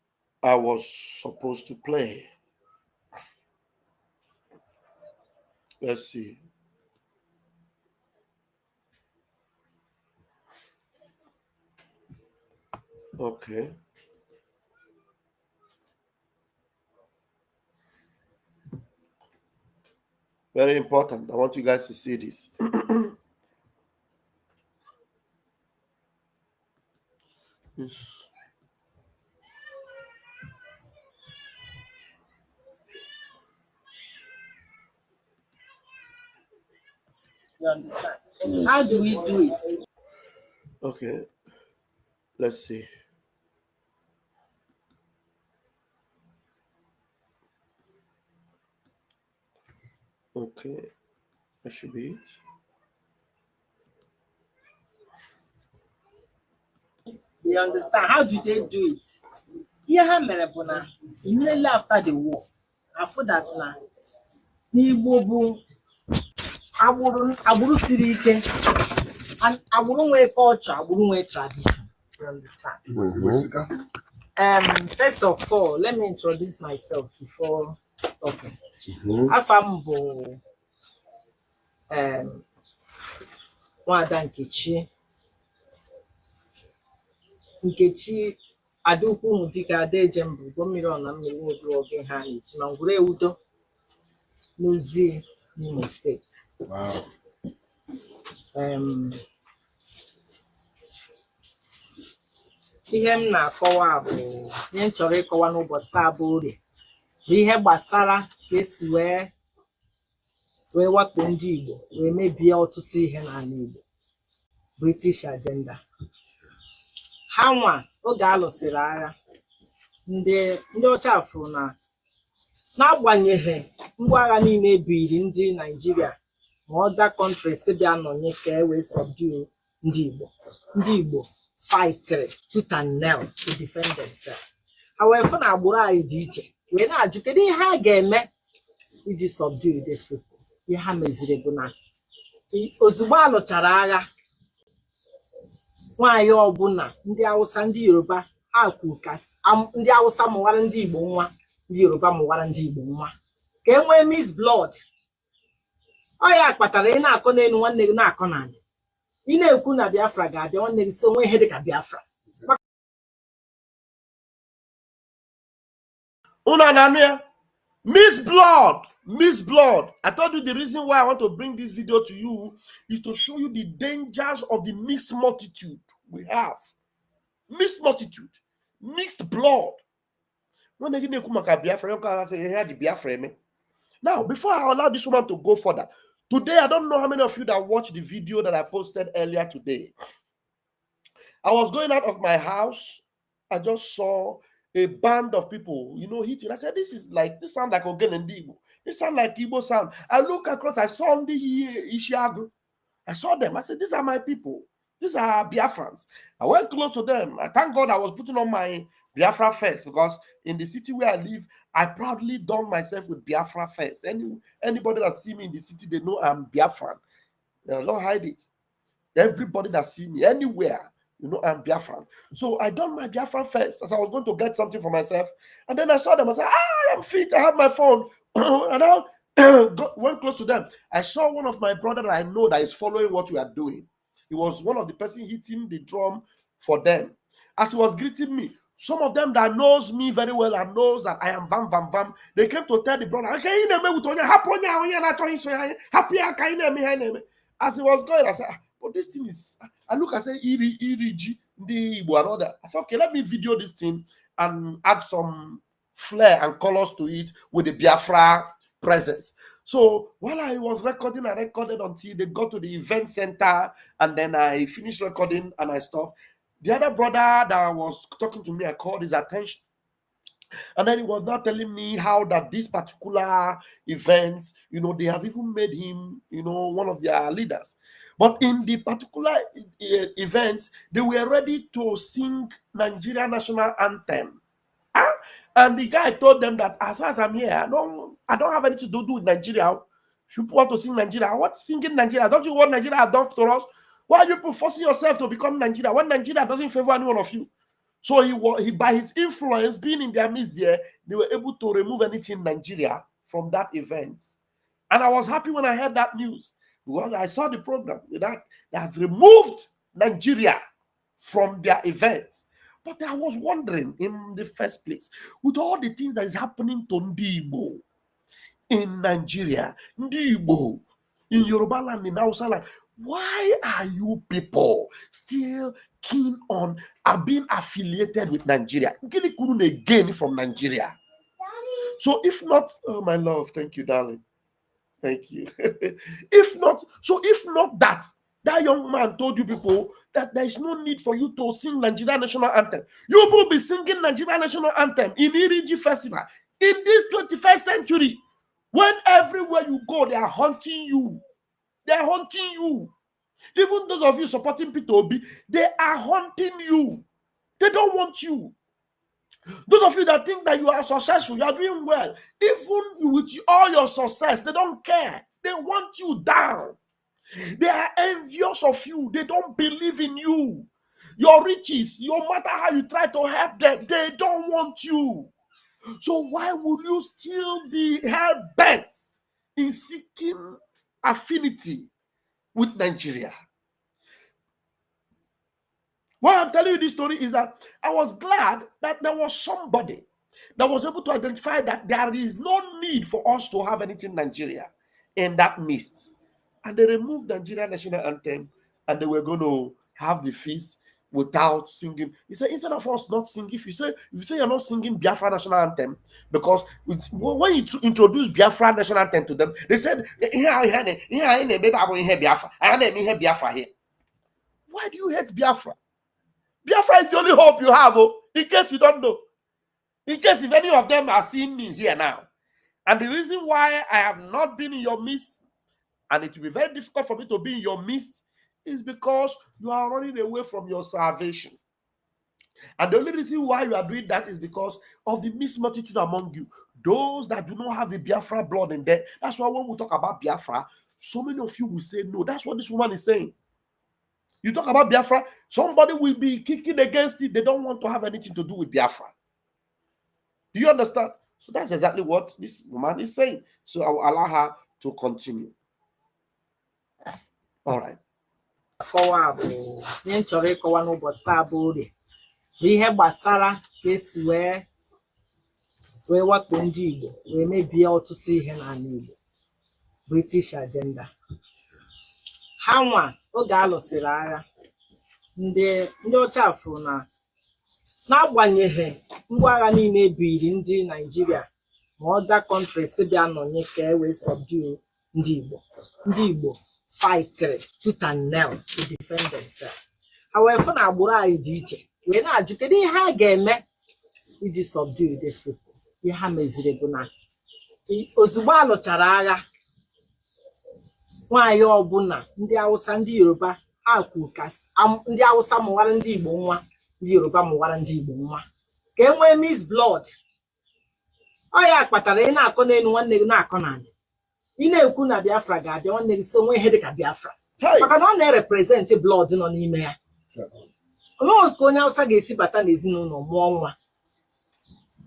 I was supposed to play. Let's see. Okay. Very important. I want you guys to see this. Yes. You understand? Yes. How do we do it? Okay. Let's see. Okay. That should be it. You understand? How do they do it? Immediately after the war, after that now, Igbo agburu siri ike, and agburu nwe culture, agburu nwe tradition. You understand? First of all, let me introduce myself before talking. Afambo Nwada Nkechi Adukwu Mudika Adejembu Gomiri Ona Mmiri Odu Oge ha na-eji ma ngwure udo n'ozi n'Imo State. Wow. Ihe m na-akọwa bụ ihe m chọrọ ịkọwa n'ụbọchị taa bụ Orie. Ihe gbasara ka esi wee wakpo ndị Igbo wee mebie ọtụtụ ihe n'ala Igbo. British agenda. Ha nwa oge alụsịrị agha ndị ọcha fụrụ na n'agbanyeghị ngwa agha niile ebiri ndị Nigeria ma other countries bịa nọnye ka e wee subdue ndị Igbo fighted tooth and nail to defend themselves. However, na agbụrụ anyị dị iche wee na-ajụ kedu ihe ha ga-eme iji subdue these people. Ihe ha meziri bụ na ozugbo alụchara agha, nwaanyị ọbụla ndị Hausa ndị Yoruba ha kwuru ka ndị Hausa mụwara ndị Igbo nwa, ndị Yoruba mụwara ndị Igbo nwa ka e nwee mixed blood. Ọ ya kpatara ị na-akọ n'elu nwanne gị na-akọ n'ala. Ị na-ekwu na Biafra ga-abịa, nwanne gị si onwe ihe dị ka Biafra. Una nania mixed blood Miss Blood, I told you the reason why I want to bring this video to you is to show you the dangers of the mixed multitude we have. Mixed multitude, mixed blood. When they give Biafra, you can say, "Here the Biafra me." Now, before I allow this woman to go further, today I don't know how many of you that watched the video that I posted earlier today. I was going out of my house. I just saw a band of people, hitting. I said, this sound like Ogen and Igbo. This sound like Igbo sound. I look across, I saw the Ishiagu. I saw them. I said, these are my people. These are Biafrans. I went close to them. I thank God I was putting on my Biafra first, because in the city where I live, I proudly done myself with Biafra first. Anybody that see me in the city, they know I'm Biafran. I don't hide it. Everybody that see me anywhere, I'm Biafran. So I done my Biafran first as I was going to get something for myself. And then I saw them. I said, I'm fit. I have my phone. And I went close to them. I saw one of my brother that I know that is following what we are doing. He was one of the person hitting the drum for them. As he was greeting me, some of them that knows me very well and knows that I am bam, bam, bam, they came to tell the brother, as he was going, I said, but this thing is, I look, I say, Iriji, the Igbo and all that. I said, okay, let me video this thing and add some flair and colors to it with the Biafra presence. So while I was recording, I recorded until they got to the event center, and then I finished recording and I stopped. The other brother that was talking to me, I called his attention. And then he was not telling me how that this particular event, they have even made him, one of their leaders. But in the particular events, they were ready to sing Nigeria national anthem. And the guy told them that as far as I'm here, I don't have anything to do with Nigeria. If you want to sing Nigeria, what singing Nigeria? Don't you want Nigeria have done to us? Why are you forcing yourself to become Nigeria when Nigeria doesn't favor any one of you? So he by his influence, being in their midst there, they were able to remove anything Nigeria from that event. And I was happy when I heard that news, because I saw the program that they have removed Nigeria from their event. But I was wondering in the first place, with all the things that is happening to Igbo in Nigeria, Igbo in Yoruba land, in Hausa land, why are you people still keen on being affiliated with Nigeria? Get couldn't again from Nigeria. So if not, oh my love, thank you, darling. Thank you. if not that young man told you people that there is no need for you to sing Nigeria national anthem. You will be singing Nigeria national anthem in Iriji Festival in this 21st century, when everywhere you go, they are hunting you. They are hunting you. Even those of you supporting Peter Obi, they are hunting you. They don't want you. Those of you that think that you are successful, you are doing well, even with all your success, they don't care. They want you down. They are envious of you. They don't believe in you. Your riches, no matter how you try to help them, they don't want you. So why would you still be hell-bent in seeking affinity with Nigeria? Why I'm telling you this story is that I was glad that there was somebody that was able to identify that there is no need for us to have anything Nigeria in that midst. And they removed the Nigeria national anthem, and they were going to have the feast without singing. He said, instead of us not singing, if you say you're not singing Biafra national anthem, because when you introduce Biafra national anthem to them, they said, why do you hate Biafra? Biafra is the only hope you have, in case you don't know. In case if any of them are seeing me here now. And the reason why I have not been in your midst, and it will be very difficult for me to be in your midst, is because you are running away from your salvation. And the only reason why you are doing that is because of the mixed multitude among you. Those that do not have the Biafra blood in there. That's why when we talk about Biafra, so many of you will say no. That's what this woman is saying. You talk about Biafra, somebody will be kicking against it. They don't want to have anything to do with Biafra. Do you understand? So that's exactly what this woman is saying. So I will allow her to continue. All right. Forward, nye chọrọ ịkọwa n'ụbọchị taa bụ orie bụ ihe gbasara ka esi wee wee wakpo ndị Igbo wee mebie ọtụtụ ihe n'ala Igbo. British agenda. Ha nwa oge alụsịrị agha ndị ọcha fụrụ na n'agbanyeghị ngwa agha niile ebiri ndị Nigeria ma other countries bịa nọnye ka e wee subdue ndị Igbo fightịrị tooth and nail to defend themselves. Ha wee fụ na agbụrụ anyị dị iche wee na-ajụ kedu ihe ha ga-eme iji subdue these people. Ihe ha meziri bụ na ozugbo alụchara agha, nwaanyị ọbụla ndị Hausa ndị Yoruba ha kwuru ka ndị Hausa mụwara ndị Igbo nwa, ndị Yoruba mụwara ndị Igbo nwa, ka e nwee mixed blood. Ọ ya kpatara ị na-akọ n'elu nwanne gị na-akọ n'ala, ị na-ekwu na Biafra ga-abịa, nwanne gị so onwe ihe dịka Biafra maka na ọ na-represent blood nọ n'ime ya. Olee ka onye Hausa ga-esi bata n'ezinụlọ mụọ nwa,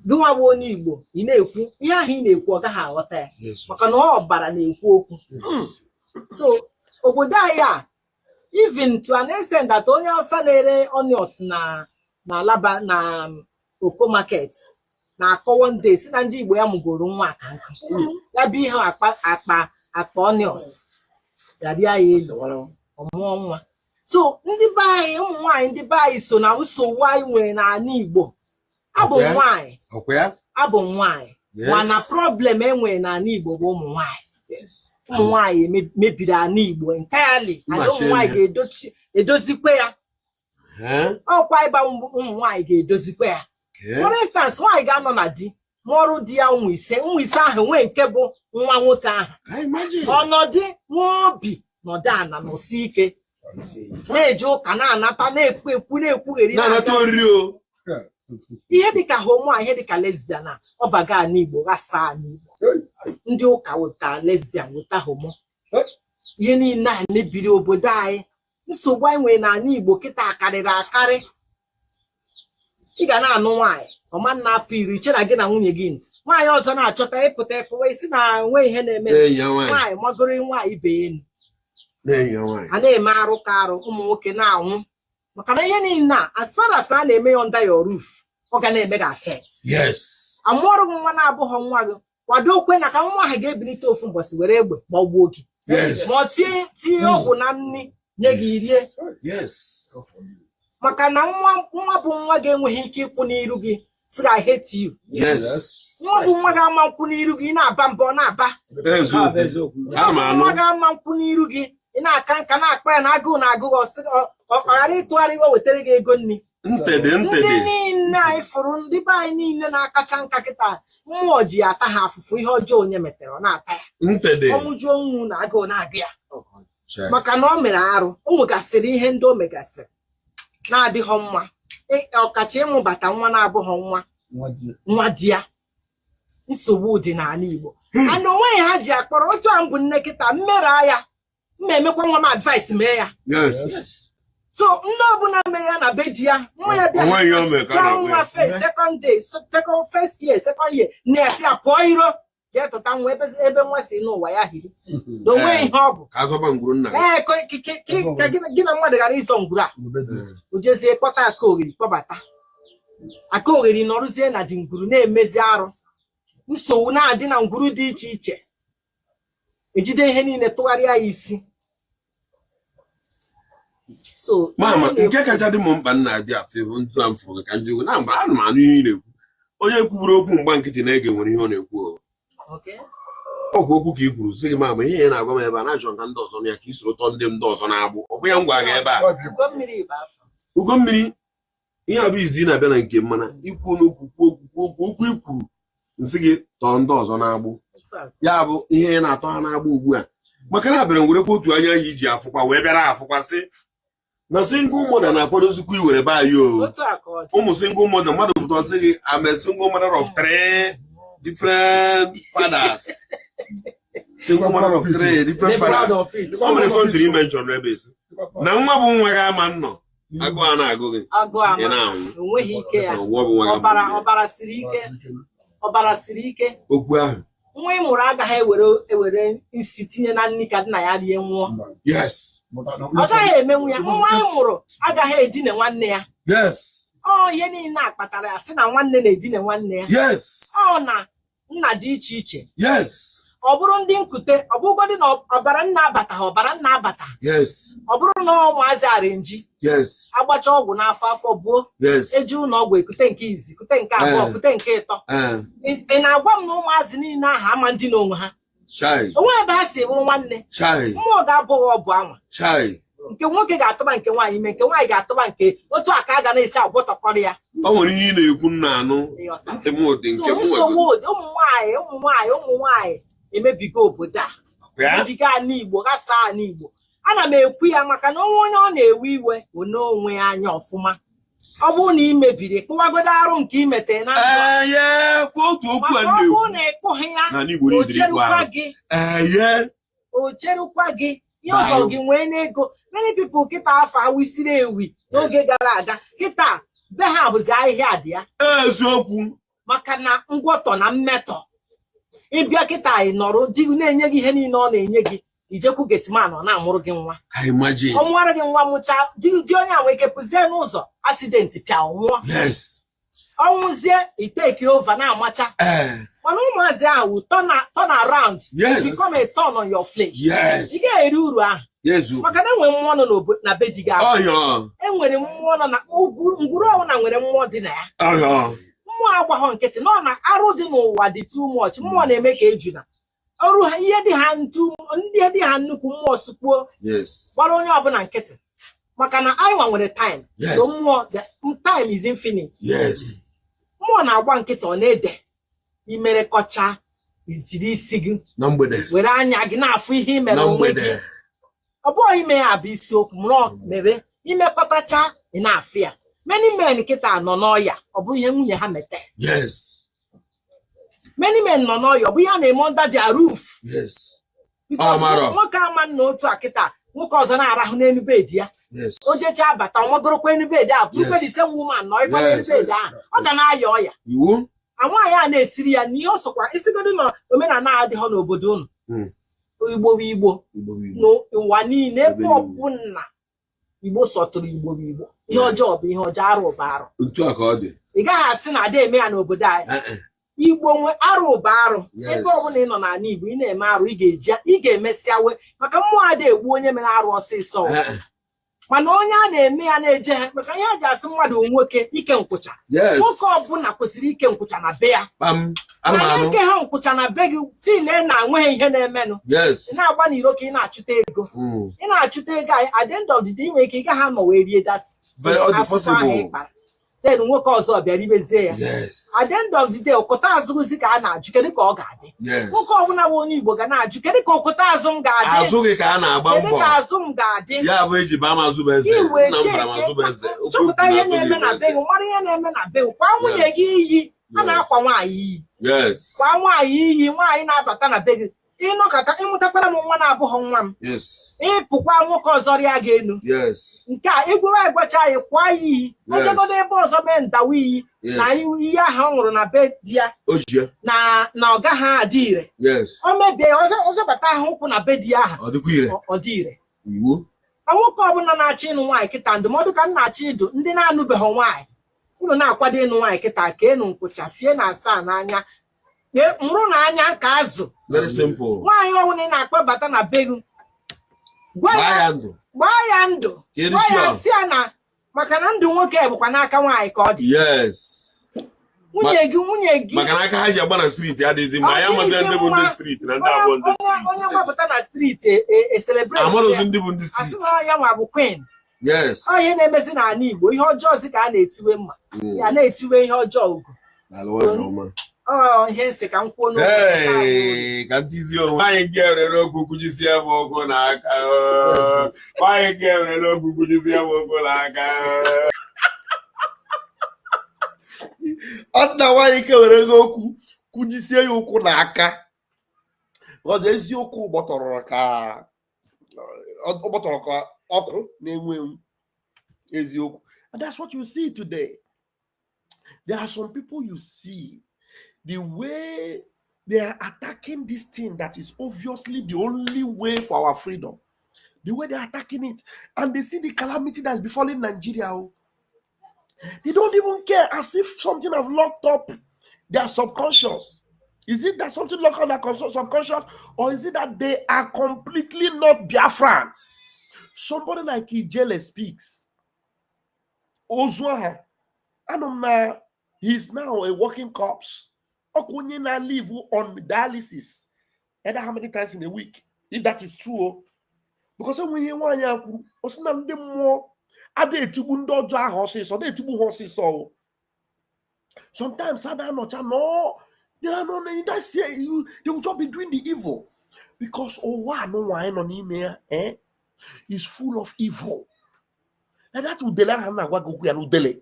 gị nwa bụ onye Igbo ị na-ekwu ihe ahụ ị na-ekwu ọ gaghị aghọta ya maka na ọ ọbara na-ekwu okwu. So obodo anyị a, even to an extent that onye Hausa na-ere onions na Alaba na Oko market na-akọ one day si na ndị Igbo ya mụgoro nwa aka nkụ ya bụ ihe akpa onions ya bịa ya elu ọmụọ nwa. So ndị be anyị, ụmụ nwaanyị ndị be anyị so na nsogbu anyị nwere n'ala Igbo. Abụ nwaanyị mana problem enwere n'ala Igbo bụ ụmụ nwaanyị. Ụmụ nwaanyị mebiri ala Igbo entirely, and ụmụ nwaanyị ga-edozikwa ya. Ọkwa ịgba ụmụ nwaanyị ga-edozikwa ya. For instance, nwaanyị ga-anọ na di mụọrụ di ya ụmụ ise ahụ nwee nke bụ nwa nwoke ahụ, ọnọdụ nwa obi nọdụ ana nọsi ike na-eje ụka na-anata na-ekwu na-ekwugheri ihe dịka homo, ihe dịka lesbian ọbaga ala Igbo ghasa ala Igbo. Ndị ụka weta lesbian weta homo, ihe niile a mebiri obodo anyị. Nsogbu anyị nwere n'ala Igbo kịta akarịrị akarị. Ị ga na-anụ nwaanyị ọma na-apụ iri iche na gị na nwunye gị, nwaanyị ọzọ na-achọta ịpụta ịpụwa isi na nwe ihe na-eme, nwaanyị magoro nwaanyị ibe enu a na-eme arụ ka arụ, ụmụ nwoke na-anwụ maka na ihe niile a as far as a na-eme ya under your roof ọ ga na-eme gị affect. Amụọrụ gị nwa na-abụghị nwa gị, kwado okwe na ka nwa ahụ ga-ebilite ofu mbọsị were egbe gbagbuo gị ma ọ tinye ọgwụ na nri nye gị rie, maka na nwa bụ nwa ga-enweghị ike ịkwụ n'iru gị sị I hate you. Nwa bụ nwa ga-ama nkwụ n'iru gị ị na-aba mbọ na-aba, nwa ga-ama nkwụ n'iru gị ị na-aka nka na-akpa ya na agụụ na-agụ ọ ghara ịtụgharị iwe wetara gị ego nri. Ndị niile anyị fụrụ, ndị be anyị niile na-akacha nka kịta, mmụọ ji ya ata ha afụfụ ihe ọjọọ onye metere ọ na-ata ya, ọnwụjuo ọnwụ na agụụ na-agụ ya maka na o mere arụ. O nwegasịrị ihe ndị o megasịrị na-adịghọ mma, ọkacha ịmụbata nwa na-abụghị nwa di ya. Nsogbu dị n'ala Igbo and onweghị ha ji akpọrọ otu a mbụ nne kịta mmere ya mma emekwa nwa m advice mee ya. So ndị ọbụla mere ya na be di ya, nwa ya bịa chọọ nwa first year second year na-esi ya pụọ iro jee tụta nwa ebe nwa si n'ụwa ya hiri n'onwe ihe ọ bụ ka gị na mmadụ ghara ịzọ ngwuru a o jezie kpọta aka oghiri kpọbata aka oghiri nọrụzie na dị ngwuru na-emezi arụ. Nsogbu na-adị na ngwuru dị iche iche, ejide ihe niile tụgharịa ya isi. So mama nke kacha dị m mkpa na-abịa afọ ntụ amfụ ka ndị na mgbe ana m anụ ihe na-ekwu onye kwuburu okwu mgba nkịtị na-ege nwere ihe ọ na-ekwu ọgwụ okwu ka i kwuru sị gị mama ihe ya na-agwa m ebe a na-achọ nka ndị ọzọ ya ka i soro tọ ndị ọzọ na-agbụ ọ bụ ya m gwa gị ebe a ugo mmiri ihe a bụ izi na-abịa na nke mmana ikwu n'okwu okwu ikwuru nsị gị tọọ ndị ọzọ na-agbụ ya bụ ihe ya na-atọ ha na-agbụ ugbu a maka na abịara werekwa otu anya ya iji afụkwa wee bịara afụkwa sị na single mother na-akwadozikwa iwere be anyị ụmụ single mother mmadụ pụta sị gị I'm a single mother of 3 different fathers. Single mother of 3 different fathers. Ọ mere country mention ebe isi na nwa bụ nwa ga ama nnọ agụ a na-agụ gị ị na-anwụ onweghị ike ya ọbara siri ike okwu ahụ nwa ị mụrụ agaghị ewere isi tinye na nri ka nna ya rie nwụọ. Yes. Ọ gaghị emenwu ya. Nwa ị mụrụ agaghị edine nwanne ya. Yes. Oh, yeni na kpatara asị na nwanne na-edine nwanne ya. Yes. Oh, na nna dị iche iche. Yes. Ọ bụrụ ndị nkute, ọ bụgodị na ọbara nna abata ha, ọbara nna abata. Yes. Ọ bụrụ na ụmụazị arenji. Yes. Agbacha ọgwụ n'afọ afọ buo. Yes. Eji ụlọ ọgwụ ekute nke izi, kute nke abụọ, kute nke ịtọ. Ị na-agwa m na ụmụazị niile ahụ ama ndị n'onwe ha. Chai. Onwe ebe ha si bụrụ nwanne. Chai. Mmụọ ga-abụghị ọbụ anwa. Chai. Nke nwoke ga-atụba nke nwaanyị ime, nke nwaanyị ga-atụba nke otu aka ga na-esi agwọtọkọrọ ya. Ọ nwere ihe na-ekwu nna anụ. Nke m ụdị nke m ụdị. Ụmụ nwaanyị emebigo obodo a. Emebigo ana Igbo, gasa ana Igbo. Ana m ekwu ya maka na onwe onye ọ na-ewe iwe onwe anya ọfụma. Ọ bụrụ na ị mebiri kpụwagodo arụ nke ị metere na otu okwu a ọ bụrụ na ịkpụghị ya o cherukwa gị ihe ọzọ gị nwee n'ego. Many people kịta afọ awisiri ewi n'oge gara aga kịta be ha bụzi ahịhịa dị ya. Eziokwu. Maka na ngwọtọ na mmetọ ịbịa kịta anyị nọrọ di na-enye gị ihe niile ọ na-enye gị ijekwu getman ọ na-amụrụ gị nwa. Ọ mụọrọ gị nwa mụcha di onye a nwee ike pụzie n'ụzọ asidenti pịa nwụọ. Ọnwụzie iteki ova na-amacha. Mana ụmụazị ahụ turn around, become a turn on your flesh. Ị ga-eri uru ahụ. Maka na enwere mmụọ nọ na be di gị ahụ. Enwere mmụọ nọ na ngwuru ọbụla nwere mmụọ dị na ya. Mmụọ agbaghọ nkịtị nọ na arụ dị n'ụwa dị too much. Mmụọ na-eme ka ejuna ọrụ ha ihe dị ha ndị dị ha nnukwu mmụọ sụkpuo gbara onye ọbụla nkịtị. Maka na anyị nwa nwere time. So mmụọ time is infinite. Mmụọ na-agba nkịtị ọ na-ede imere kọcha ijiri isi gị na mgbede were anya gị na-afụ ihe imere onwe gị. Ọ bụghị ime ya bụ isiokwu mụrụ mere imekọtacha ị na-afụ ya. Many men kịta nọ n'ọya ọ bụ ihe nwunye ha mete. Many men nọ n'ọya ọ bụ ihe a na-eme under their roof. Nwoke ama na otu a kịta nwoke ọzọ na-arahụ n'elu bedi ya. O jecha abata ọ magorokwa enu bedi a bụrụkwa the same woman nọ ịkwa n'elu bedi ahụ ọ ga na-aya ọya. Nwaanyị a na-esiri ya n'ihe ọ sọkwa isigodo na omenala adịghị n'obodo unu. Igbo n'ụwa niile ebe ọbụla Igbo sọtụrụ Igbo ihe ọjọọ bụ ihe ọjọọ, arụ bụ arụ. Ị gaghị asị na ada eme ya n'obodo anyị. Igbo nwe arụ bụ arụ. Ebe ọbụla ị nọ n'ala Igbo ị na-eme arụ ị ga-emesịawe maka mmụọ ada egbu onye mere arụ ọsịsọ. Mana onye a na-eme ya na-eje ha maka ihe a ji asị mmadụ nwoke ike nkwụcha. Nwoke ọbụla kwesịrị ike nkwụcha na be ya. Mana ike ha nkwụcha na be gị file na-enweghị ihe na-emenụ. Ị na-agba n'iro ka ị na-achụta ego. Ị na-achụta ego anyị at the end of the day inwe ike ị gaghị anọ wee rie dat. Then nwoke ọzọ bịara ibezie ya. At the end of the day okota azụzi ka a na-ajụ kedu ka ọ ga-adị. Nwoke ọbụla bụ onye Igbo ga na-ajụ kedu ka okota azụ m ga-adị. Azụ gị ka a na-agba mbọ. Kedu ka azụ m ga-adị. Ya bụ eji ba mazụ beze. Chọpụta ihe na-eme na be gị, mara ihe na-eme na be gị. Kwa nwunye gị iyi a na-akwa nwaanyị iyi. Kwa nwaanyị iyi nwaanyị na-abata na be gị. Ịnọkọta ịmụtakwara m nwa na-abụghị nwa m. Ịpụkwa nwoke ọzọ rịa gị elu. Nke a igwewa egwecha anyị kwa ya iyi. Ojegodo ebe ọzọ mee ndawa iyi na iyi ahụ ọ ṅụrụ na be di ya na ọ gaghị adị ire. O mebie ọzọ bata ahụ ụkwụ na be di ya ahụ ọ dị ire. Nwoke ọbụla na-achọ ịnụ nwaanyị kịta ndụmọdụ ka m na-achọ ịdụ ndị na-anụbeghị nwaanyị. Unu na-akwado ịnụ nwaanyị kịta ka enu nkwụcha fie na asaa n'anya mụrụ n'anya ka azụ. Nwaanyị ọbụla ị na-akpọbata na be gị gbaa ya ndụ gwa ya si ya na maka na ndụ nwoke bụkwa n'aka nwaanyị ka ọ dị. Nwunye gị maka na aka ha ji agba na streeti adịghịzi mma ya amaghị ndị bụ ndị streeti na ndị abụọ ndị streeti. Onye gbapụta na streeti celebrate amaghị ndị bụ ndị streeti. Asị ya nwa bụ queen. Ọ ihe na-emezi n'ala Igbo ihe ọjọọ si ka a na-etiwe mma ya na-etiwe ihe ọjọọ ugo. Ihe nsị ka m kwuo n'oge ka ntizi onwe nwaanyị nke ewere okwu kwujisie m ụkwụ n'aka. Nwaanyị nke ewere okwu kwujisie m ụkwụ n'aka. Ọ sị na nwaanyị nke were ego okwu kwujisie ya ụkwụ n'aka. Ọ dị eziokwu gbọtọrọ ka ọkụ na-enwu enwu eziokwu. And that's what you see today. There are some people you see the way they are attacking this thing that is obviously the only way for our freedom. The way they are attacking it, and they see the calamity that's befalling Nigeria. They don't even care, as if something have locked up their subconscious. Is it that something locked up their subconscious, or is it that they are completely not Biafrans? Somebody like Ijele speaks. Ozwaha, Anumna, he's now a working corpse. Okunyina live on dialysis. Either how many times in a week, if that is true. Because when you want to, Osina de more, Ade Tubundo Jar horses, or they Tubu horses, so sometimes I don't know. They are not in that say you, they will just be doing the evil. Because no wine on email, is full of evil. And that would delay Hana Wagoku and Udele.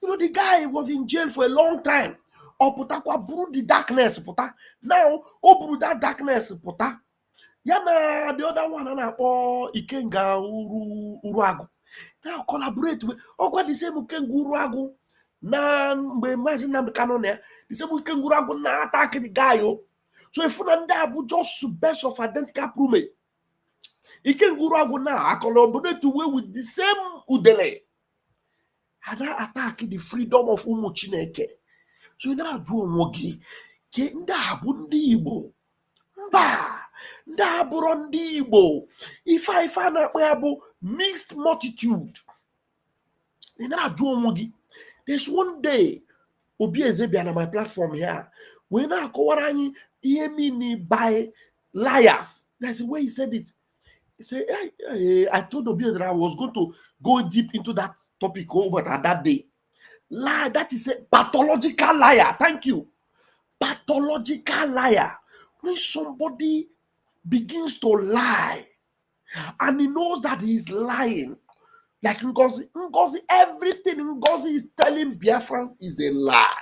You know, the guy was in jail for a long time. Or Putakwa brew the darkness, Puta. Now, brew that darkness, Puta. Yana, the other one, Ikenga Uruagu. Now collaborate with the same Uruagu. Na imagine the canon the same Uruagu na attack the guy. So if Funanda would just best of identical plumage. Uruagu now I collaborate with the same Udele. And I attack the freedom of Umuchineke. So now do Mogi. Kenda Bundi Igbo. Mba. Ndaburondi Igbo. If I find out where mixed multitude. And now do Mogi. There's one day, Obi Ezebian on my platform here. When I go around, hear me by liars. That's the way he said it. He said, I told Obi that I was going to go deep into that topic, but at that day. Lie, that is a pathological liar. Thank you. Pathological liar. When somebody begins to lie and he knows that he is lying, like Ngozi, everything Ngozi is telling Biafrans is a lie.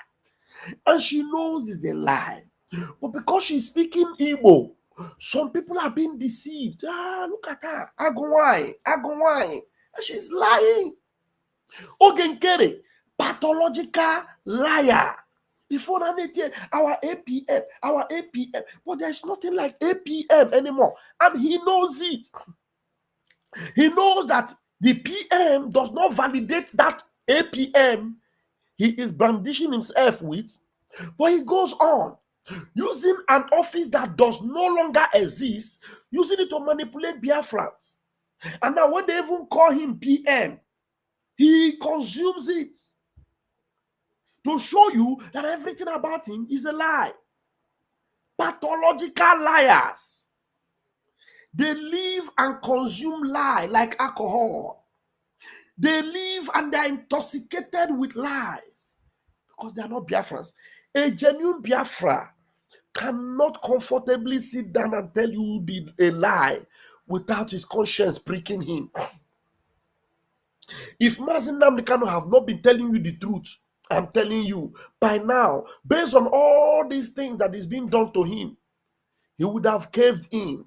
And she knows it's a lie. But because she's speaking Igbo, some people are being deceived. Look at her. Agawai. And she's lying. Ogenkere, pathological liar. Before that, our APM. But there's nothing like APM anymore. And he knows it. He knows that the PM does not validate that APM he is brandishing himself with. But he goes on using an office that does no longer exist, using it to manipulate Biafrans. And now when they even call him PM, he consumes it to show you that everything about him is a lie. Pathological liars. They live and consume lie like alcohol. They live and they're intoxicated with lies because they are not Biafrans. A genuine Biafra cannot comfortably sit down and tell you a lie without his conscience pricking him. If nnamdi have not been telling you the truth, I'm telling you, by now, based on all these things that is being done to him, he would have caved in.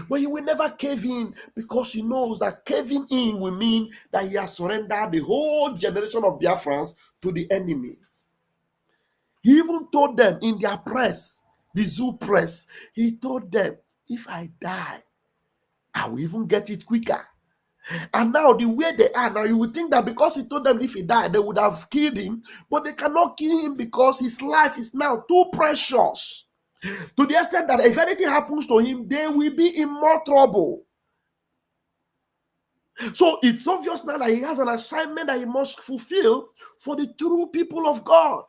But he will never cave in because he knows that caving in will mean that he has surrendered the whole generation of Biafrans to the enemies. He even told them in their press, the zoo press, he told them, if I die, I will even get it quicker. And now the way they are now, you would think that because he told them if he died, they would have killed him, but they cannot kill him because his life is now too precious. To the extent that if anything happens to him, they will be in more trouble. So it's obvious now that he has an assignment that he must fulfill for the true people of God.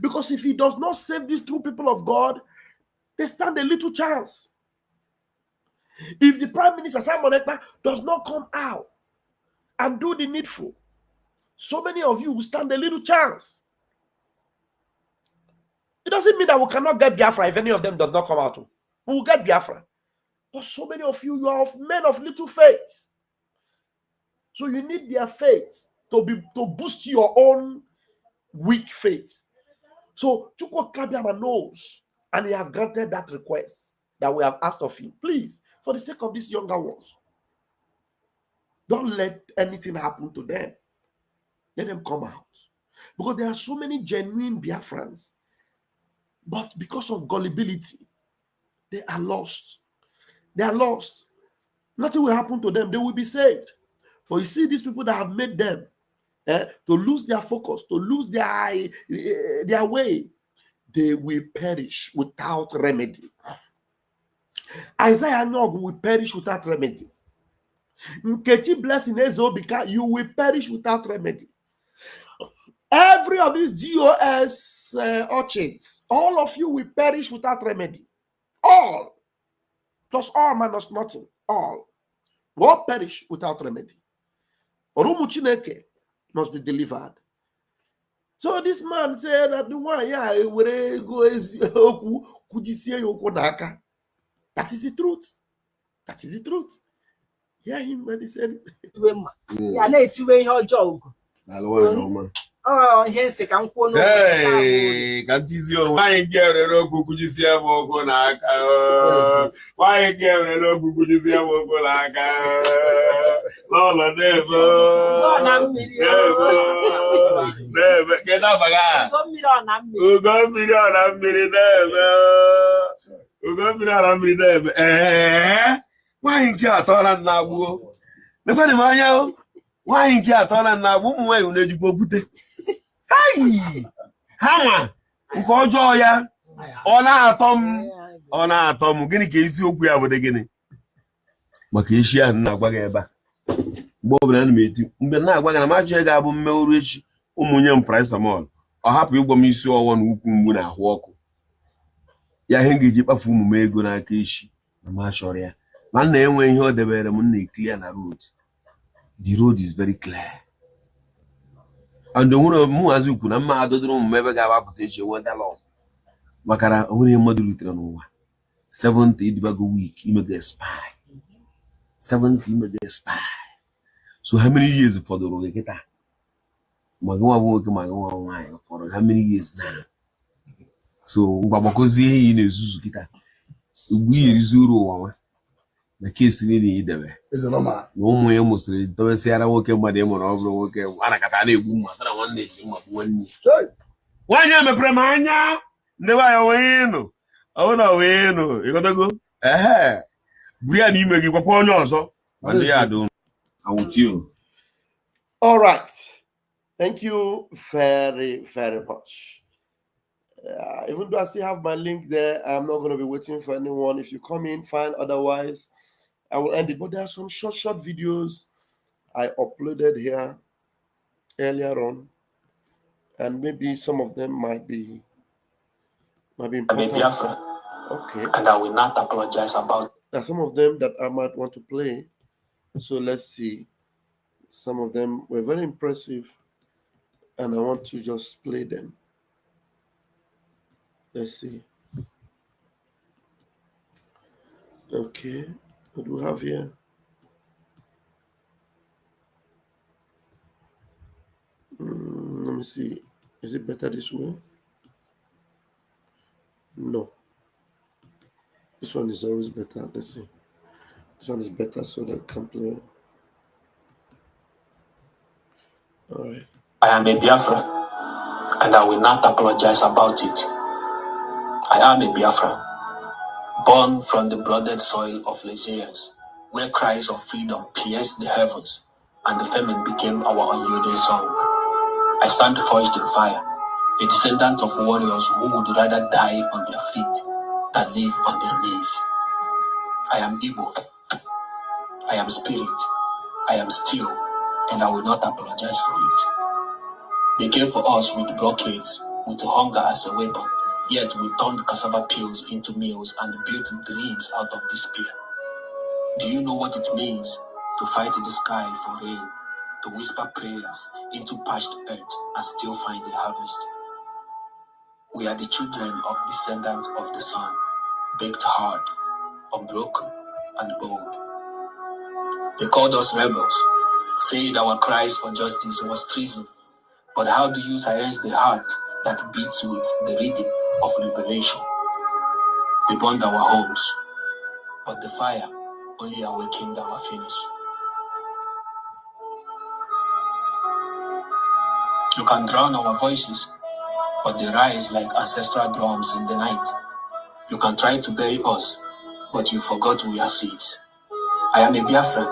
Because if he does not save these true people of God, they stand a little chance. If the Prime Minister Simon Ekpa does not come out and do the needful, so many of you will stand a little chance. It doesn't mean that we cannot get Biafra if any of them does not come out. We will get Biafra. But so many of you are men of little faith. So you need their faith to boost your own weak faith. So Chukwu Kabiama knows, and he has granted that request that we have asked of him. Please, for the sake of these younger ones, don't let anything happen to them. Let them come out. Because there are so many genuine Biafrans, but because of gullibility, they are lost. They are lost. Nothing will happen to them. They will be saved. But you see these people that have made them to lose their focus, to lose their way, they will perish without remedy. Isaiah Nog will perish without remedy. Nkechi Blessing Ezobika, you will perish without remedy. Every of these GOS urchins, all of you will perish without remedy. All. Plus all minus nothing. All. Will perish without remedy. Orumu Chineke must be delivered. So this man said that the one, that is the truth. That is the truth. Hear him when he said Hey, Cantizio, why get a rope could you see a Mogonaca? Why get a rope could you see a Mogonaca? Lola, never get up again. Who got me on a minute? Who got me on a minute? Eh? Why in Catholic Nabu? The funny man, why in Catholic Nabu? Why you need to go put it? Hey! How? Ukojo ya? Ona atom. Gini ke isi okwu ya bude gini. Maka eshi ya na agwa ga eba. Mgbe obere na meti. Mgbe na agwa ga na ma je ga abụ mme oru echi. Ụmụnye m paracetamol. Ọ hapụ igwo m isi ọwọ na ukwu mgbu na ahụ ọkụ. Ya ihe ngeji kpafu ụmụ ego n'aka eshi. Na ma chọrọ ya. Ma na enwe ihe o debere m na clear na road. The road is very clear. And the one of Muazuku, na ma adodoro mmebe ga abapụta echi weda law. Makara onye mmadụ rutere n'ụwa. 70 idibago week imega spy. 70 imega spy. So how many years fọdụrụ gị kịta? Magwa nwoke magwa nwaanyị for how many years now? So ngwabakozi ihe ị na-ezuzu kịta. Ugbu iri zuru ụwa. Na kesi ni idebe. Is normal. No ụmụ ya mụsịrị dọwesịara nwoke mmadụ ịmụrụ ọ bụrụ nwoke anakata na-egbu mma tara nwanne eji mma nwanne. Nwanyị emepere m anya ndị nwanyị wee ọ na wee ịgotago buru ya n'ime gị gwakwa onye ọzọ ndị ya adụ. I'm with you. All right. Thank you very, very much. Even though I still have my link there, I'm not going to be waiting for anyone. If you come in, fine. Otherwise, I will end it. But there are some short videos I uploaded here earlier on, and maybe some of them might be important. Biafra. Okay. And I will not apologize about. There are some of them that I might want to play. So let's see. Some of them were very impressive, and I want to just play them. Let's see. Okay, what do we have here? Let me see. Is it better this way? No. This one is always better. Let's see. This one is better so that I can play. All right. I am a Biafra, and I will not apologize about it. I am a Biafra, born from the blooded soil of Nigerians, where cries of freedom pierced the heavens, and the famine became our unyielding song. I stand forged in fire, a descendant of warriors who would rather die on their feet than live on their knees. I am Igbo. I am spirit. I am steel, and I will not apologize for it. They came for us with blockades, with hunger as a weapon, yet we turned cassava peels into meals and built dreams out of despair. Do you know what it means to fight the sky for rain, to whisper prayers into parched earth and still find a harvest? We are the children of descendants of the sun, baked hard, unbroken, and bold. They called us rebels, saying our cries for justice was treason. But how do you silence the heart that beats with the rhythm of liberation? They burned our homes, but the fire only awakened our finish. You can drown our voices, but they rise like ancestral drums in the night. You can try to bury us, but you forgot we are seeds. I am a Biafran,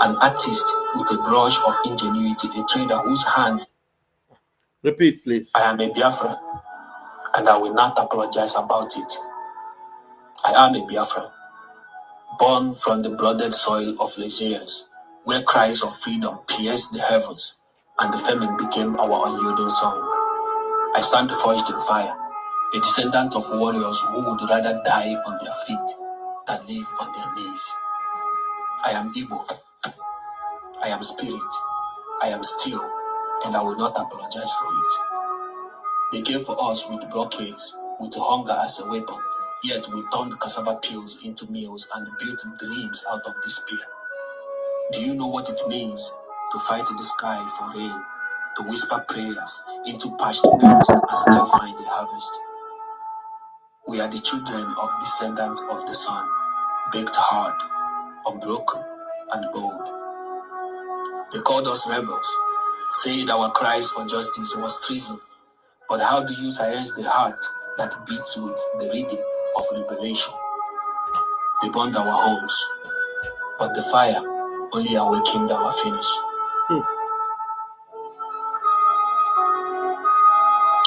an artist with a brush of ingenuity, a trader whose hands... Repeat, please. I am a Biafra, and I will not apologize about it. I am a Biafra, born from the blooded soil of Nigerians, where cries of freedom pierced the heavens, and the famine became our unyielding song. I stand forged in fire, a descendant of warriors who would rather die on their feet than live on their knees. I am Igbo. I am spirit. I am steel, and I will not apologize for it. They came for us with blockades, with hunger as a weapon, yet we turned cassava peels into meals and built dreams out of despair. Do you know what it means to fight the sky for rain, to whisper prayers into parched earth and still find a harvest? We are the children of descendants of the sun, baked hard, unbroken, and bold. They called us rebels, saying our cries for justice was treason. But how do you silence the heart that beats with the rhythm of liberation? They burned our homes, but the fire only awakened our finish.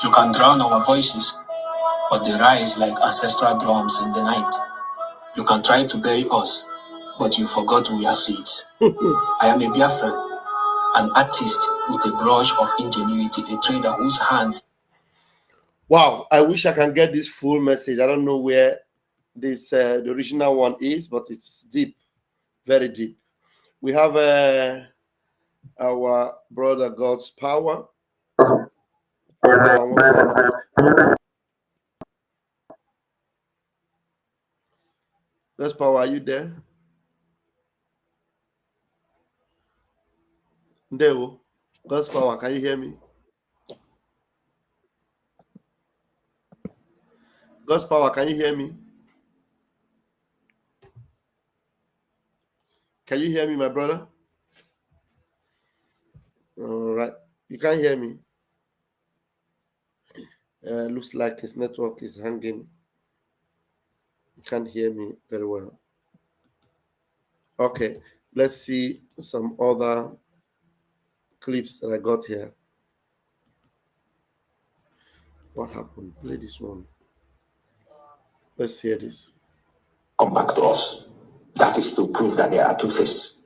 You can drown our voices, but they rise like ancestral drums in the night. You can try to bury us, but you forgot we are seeds. I am a Biafran, an artist with a brush of ingenuity, a trader whose hands... Wow, I wish I can get this full message. I don't know where this the original one is, but it's deep, very deep. We have our brother God's power. God's power, are you there? Ndeo, God's power, can you hear me? God's power, can you hear me? Can you hear me, my brother? All right, you can't hear me. Looks like his network is hanging. You can't hear me very well. Okay, let's see some other clips that I got here. What happened? Play this one. Let's hear this. Come back to us. That is to prove that they are two-faced.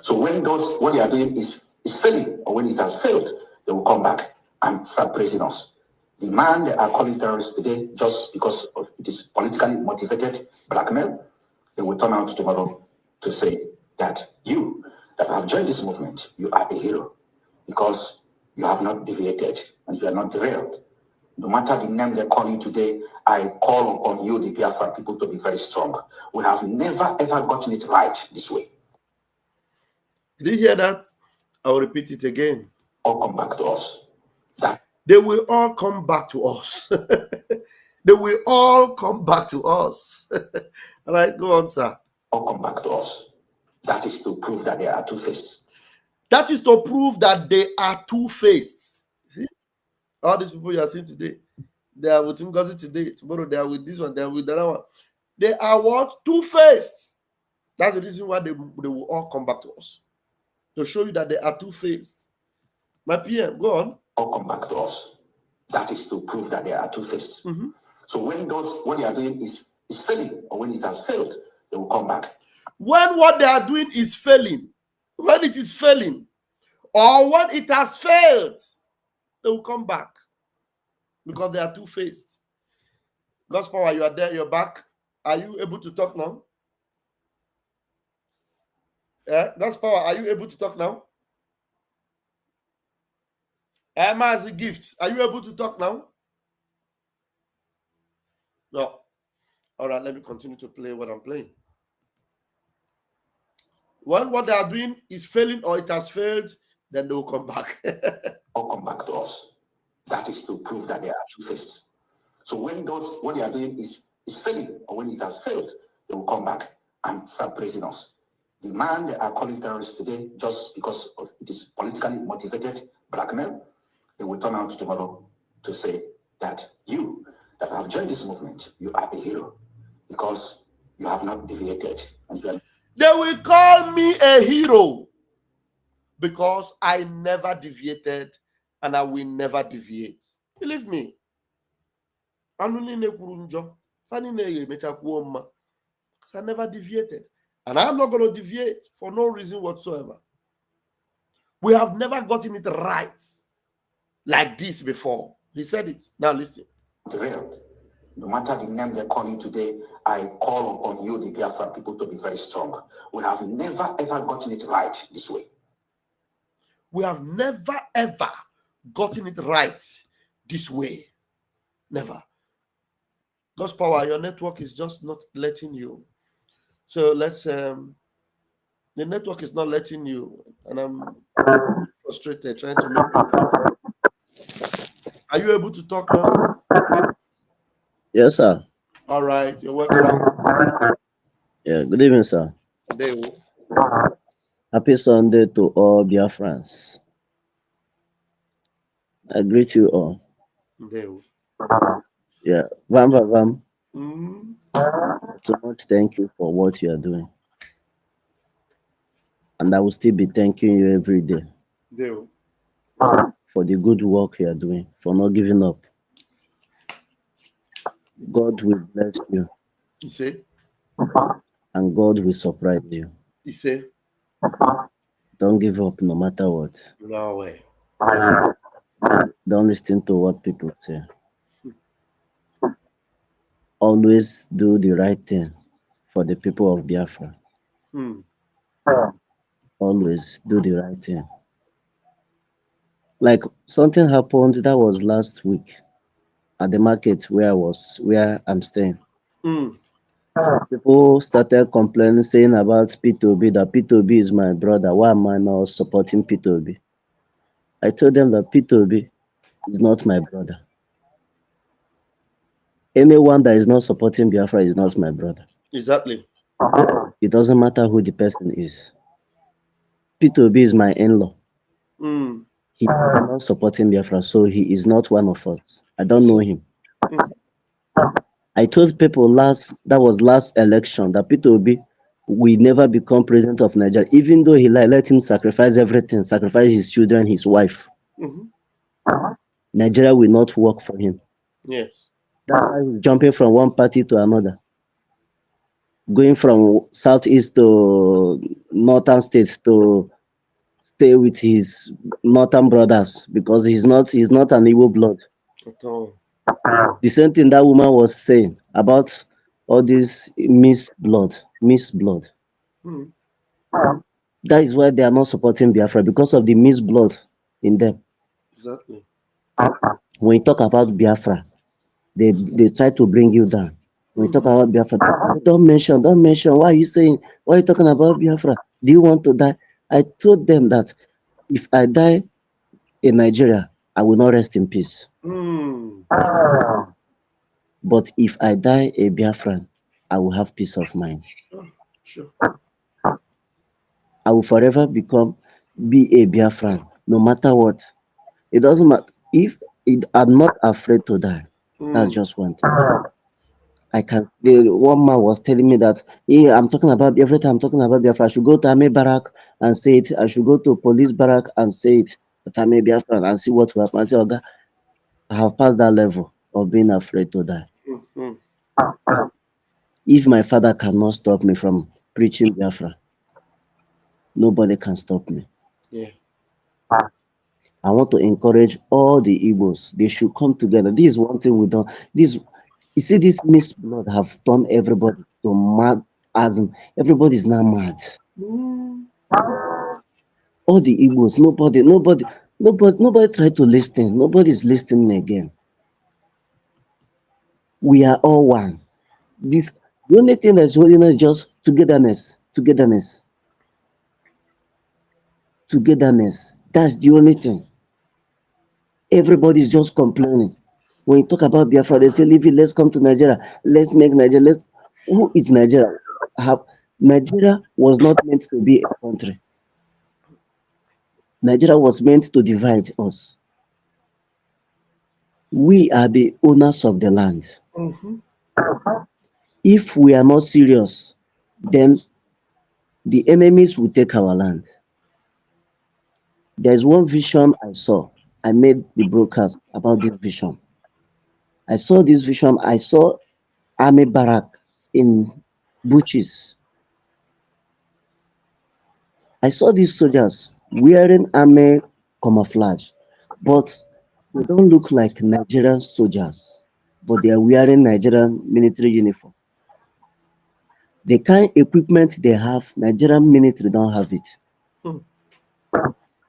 So when what they are doing is failing, or when it has failed, they will come back and start praising us. The man they are calling terrorists today, just because of it is politically motivated blackmail, they will turn out tomorrow to say that you that have joined this movement, you are a hero because you have not deviated and you are not derailed. No matter the name they call you today, I call upon you, the Biafra people, to be very strong. We have never, ever gotten it right this way. Did you hear that? I will repeat it again. All come back to us. They will all come back to us. They will all come back to us. All right, go on, sir. All come back to us. That is to prove that they are two-faced. That is to prove that they are two-faced. See? All these people you are seeing today, they are with Ngozi today. Tomorrow they are with this one, they are with the other one. They are what? Two-faced. That's the reason why they will all come back to us. To show you that they are two-faced. My PM, go on. All come back to us. That is to prove that they are two-faced. So when what they are doing is failing, or when it has failed, they will come back. When what they are doing is failing, when it is failing, or when it has failed, they will come back because they are two-faced. God's power, you are there, you're back. Are you able to talk now? God's power, are you able to talk now? Emma as a gift, are you able to talk now? No. All right, let me continue to play what I'm playing. When what they are doing is failing or it has failed, then they will come back. All come back to us. That is to prove that they are two-faced. So when what they are doing is failing, or when it has failed, they will come back and start praising us. The man they are calling terrorists today, just because of it is politically motivated blackmail, they will turn out tomorrow to say that you that have joined this movement, you are a hero because you have not deviated. And you are... They will call me a hero because I never deviated and I will never deviate. Believe me. I never deviated. And I'm not going to deviate for no reason whatsoever. We have never gotten it right like this before. He said it. Now listen. No matter the name they call you today, I call upon you, the Biafra people, to be very strong. We have never, ever gotten it right this way. We have never, ever gotten it right this way. Never. God's power, your network is just not letting you. So let's, the network is not letting you, and I'm frustrated trying to make it. Are you able to talk now? Yes, sir. All right, you're welcome. Yeah, good evening, sir. Happy Sunday to all Biafrans. I greet you all. Yeah, Vam Vam. So much thank you for what you are doing. And I will still be thanking you every day for the good work you are doing, for not giving up. God will bless you. You see? And God will surprise you. You see? Don't give up no matter what. No way. Don't listen to what people say. Always do the right thing for the people of Biafra. Always do the right thing. Like something happened that was last week at the market where I'm staying. People started complaining, saying about P2B, that P2B is my brother. Why am I not supporting P2B? I told them that P2B is not my brother. Anyone that is not supporting Biafra is not my brother. Exactly. It doesn't matter who the person is. P2B is my in-law. He is not supporting Biafra, so he is not one of us. I don't know him. I told people that was last election, that P2B will never become president of Nigeria, even though he let him sacrifice everything, sacrifice his children, his wife. Nigeria will not work for him. Yes. Jumping from one party to another, going from southeast to northern states to stay with his northern brothers because he's not an Igbo blood. At all. The same thing that woman was saying about all this mixed blood. That is why they are not supporting Biafra, because of the mixed blood in them. Exactly. When you talk about Biafra, they try to bring you down. When you talk about Biafra, don't mention. Why are you talking about Biafra? Do you want to die? I told them that if I die in Nigeria, I will not rest in peace. But if I die a Biafran, I will have peace of mind. Sure. I will forever be a Biafran, no matter what. It doesn't matter. I'm not afraid to die. That's just one thing. One man was telling me that, I'm talking about every time I'm talking about Biafra, I should go to army barrack and say it. I should go to police barrack and say it, that I'm a Biafran, and see what will happen. I say, Oga, I have passed that level of being afraid to die. If my father cannot stop me from preaching Biafra, nobody can stop me. Yeah. I want to encourage all the Igbos. They should come together. This is one thing we don't. You see, this mixed blood have turned everybody to mad. As in, everybody is now mad. All the Igbos, nobody tried to listen. Nobody's listening again. We are all one. The only thing that's holding us is just togetherness. That's the only thing. Everybody's just complaining. When you talk about Biafra, they say, leave it, let's come to Nigeria. Let's make Nigeria. Who is Nigeria? Nigeria was not meant to be a country. Nigeria was meant to divide us. We are the owners of the land. If we are not serious, then the enemies will take our land. There's one vision I saw. I made the broadcast about this vision. I saw this vision. I saw army barrack in bushes. I saw these soldiers wearing army camouflage, but they don't look like Nigerian soldiers, but they are wearing Nigerian military uniform. The kind equipment they have, Nigerian military don't have it.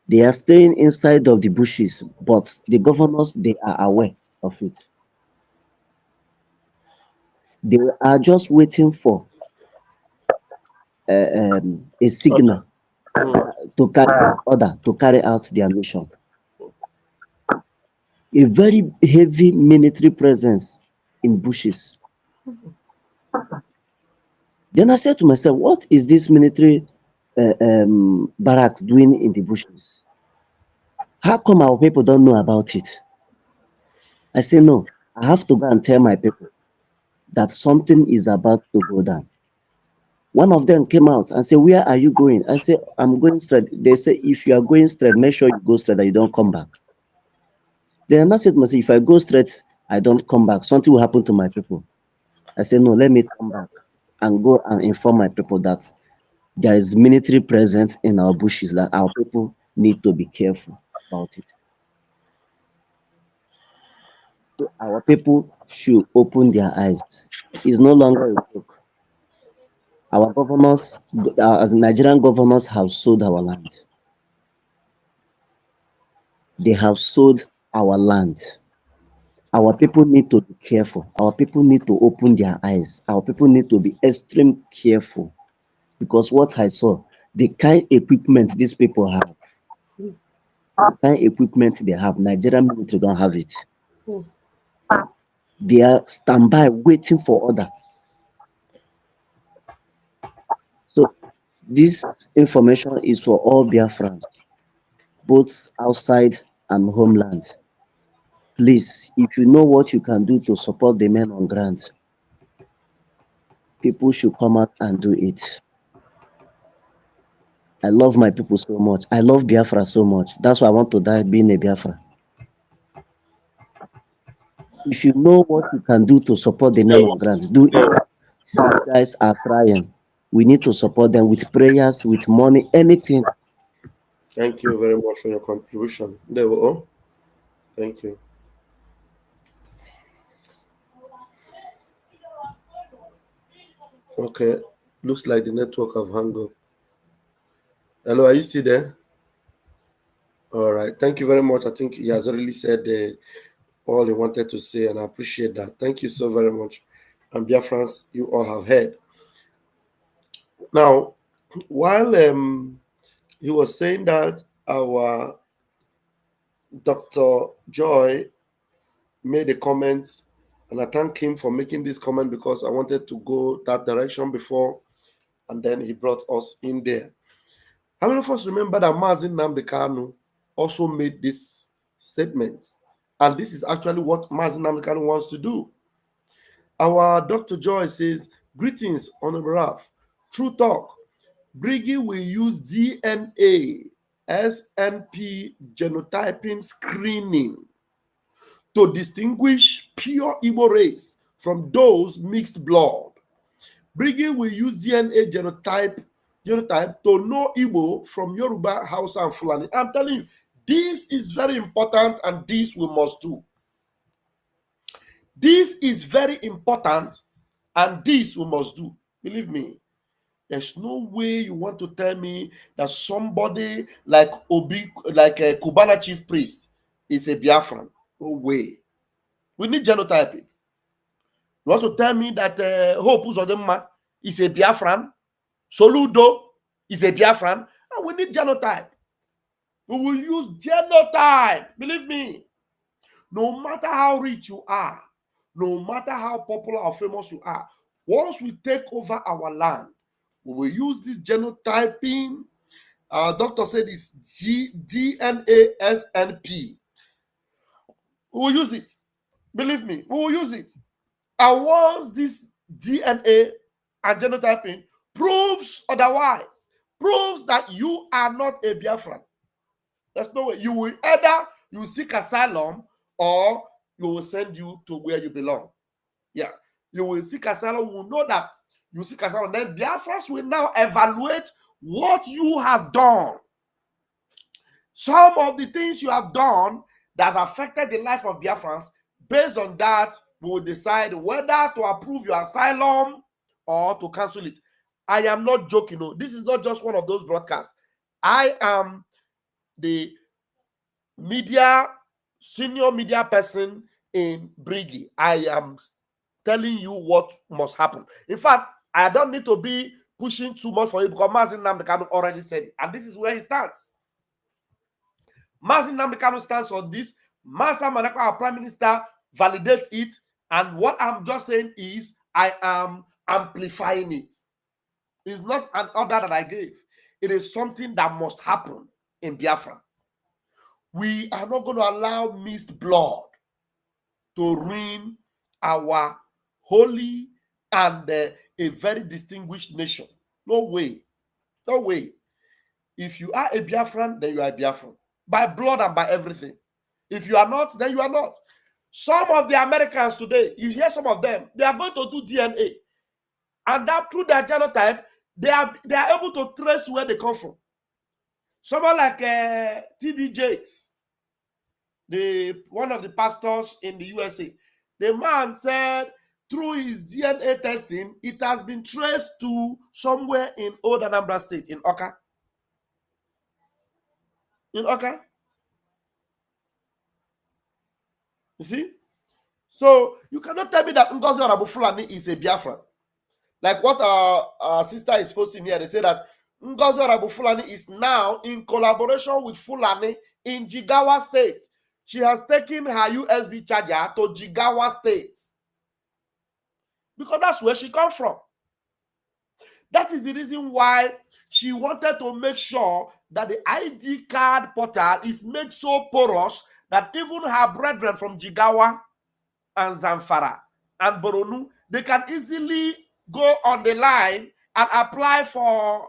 They are staying inside of the bushes, but the governors, they are aware of it. They are just waiting for a signal to carry out their mission. A very heavy military presence in bushes. Then I said to myself, what is this military barracks doing in the bushes? How come our people don't know about it? I said, no, I have to go and tell my people that something is about to go down. One of them came out and said, where are you going? I said, I'm going straight. They say, if you are going straight, make sure you go straight and you don't come back. Then I said to myself, if I go straight, I don't come back, something will happen to my people. I said, no, let me come back and go and inform my people that there is military presence in our bushes, that our people need to be careful about it. So our people should open their eyes. It's no longer a joke. Our governors, as Nigerian governors, have sold our land. They have sold our land. Our people need to be careful. Our people need to open their eyes. Our people need to be extremely careful. Because what I saw, the kind equipment these people have, the kind equipment they have, Nigerian military don't have it. They are standby waiting for order. So this information is for all Biafrans, both outside and homeland. Please, if you know what you can do to support the men on ground, people should come out and do it. I love my people so much. I love Biafra so much. That's why I want to die being a Biafra. If you know what you can do to support the men on ground, do it. These guys are trying. We need to support them with prayers, with money, anything. Thank you very much for your contribution. There we go. Thank you. Okay. Looks like the network have hung up. Hello, are you still there? All right. Thank you very much. I think he has already said all he wanted to say, and I appreciate that. Thank you so very much. And Biafrans, you all have heard. Now, while he was saying that, our Dr. Joy made a comment, and I thank him for making this comment because I wanted to go that direction before, and then he brought us in there. How many of us remember that nnamdi Kanu also made this statement? And this is actually what nnamdi Kanu wants to do. Our Dr. Joy says, greetings, Honorable Ralph. True talk. Briggy will use DNA SNP genotyping screening to distinguish pure Igbo race from those mixed blood. Briggy will use DNA genotype to know Igbo from Yoruba, Hausa, and Fulani. I'm telling you, this is very important, and this we must do. This is very important, and this we must do. Believe me, there's no way you want to tell me that somebody like Obi, like a Kubana chief priest, is a Biafran. No way. We need genotyping. You want to tell me that Hope Uzodinma is a Biafran? Soludo is a Biafran? And we need genotype. We will use genotype. Believe me. No matter how rich you are, no matter how popular or famous you are, once we take over our land, we will use this genotyping. Our doctor said it's DNA SNP. We will use it. Believe me, we will use it. And once this DNA and genotyping proves otherwise, proves that you are not a Biafran, There's no way. You will either you seek asylum or you will send you to where you belong. Yeah. You will seek asylum. We will know that you seek asylum. Then Biafrans will now evaluate what you have done. Some of the things you have done that affected the life of Biafrans, based on that, we will decide whether to approve your asylum or to cancel it. I am not joking. No. This is not just one of those broadcasts. I am the senior media person in Brigi. I am telling you what must happen. In fact, I don't need to be pushing too much for you because nnamdi Kanu already said it. And this is where he stands. nnamdi Kanu stands on this. Manasa, our Prime Minister, validates it. And what I'm just saying is I am amplifying it. It's not an order that I gave. It is something that must happen in Biafra. We are not going to allow mixed blood to ruin our holy and a very distinguished nation. No way. No way. If you are a Biafran, then you are a Biafran. By blood and by everything. If you are not, then you are not. Some of the Americans today, you hear some of them, they are going to do DNA. And that through their genotype, they are able to trace where they come from. Someone like T.D. Jakes, one of the pastors in the USA, the man said through his DNA testing, it has been traced to somewhere in Old Anambra State, in Oka. In Oka. You see? So you cannot tell me that Ngozi Orabufulani is a Biafran. Like what our sister is posting here, they say that Ngozi Orabufulani is now in collaboration with Fulani in Jigawa State. She has taken her USB charger to Jigawa State. Because that's where she comes from. That is the reason why she wanted to make sure that the ID card portal is made so porous that even her brethren from Jigawa and Zamfara and Boronu, they can easily go on the line and apply for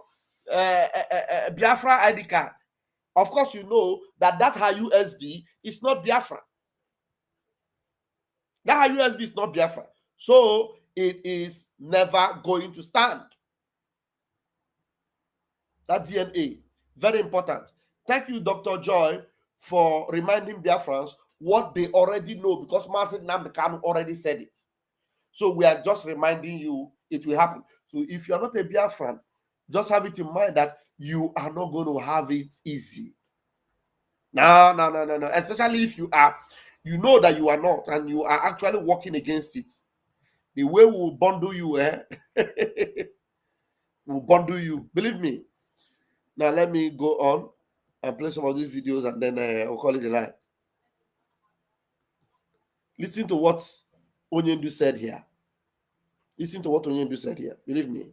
Biafra ID card. Of course, you know that her USB is not Biafra. That her USB is not Biafra. So it is never going to stand. That DNA, very important. Thank you, Dr. Joy, for reminding Biafrans what they already know, because nnamdi Kanu already said it. So we are just reminding you it will happen. So if you are not a Biafran, just have it in mind that you are not going to have it easy. No. Especially if you are, you know that you are not, and you are actually working against it. The way we will bundle you, we'll bundle you. Believe me. Now let me go on and play some of these videos, and then I'll call it a night. Listen to what Onyendu said here. Listen to what Onyendu said here. Believe me.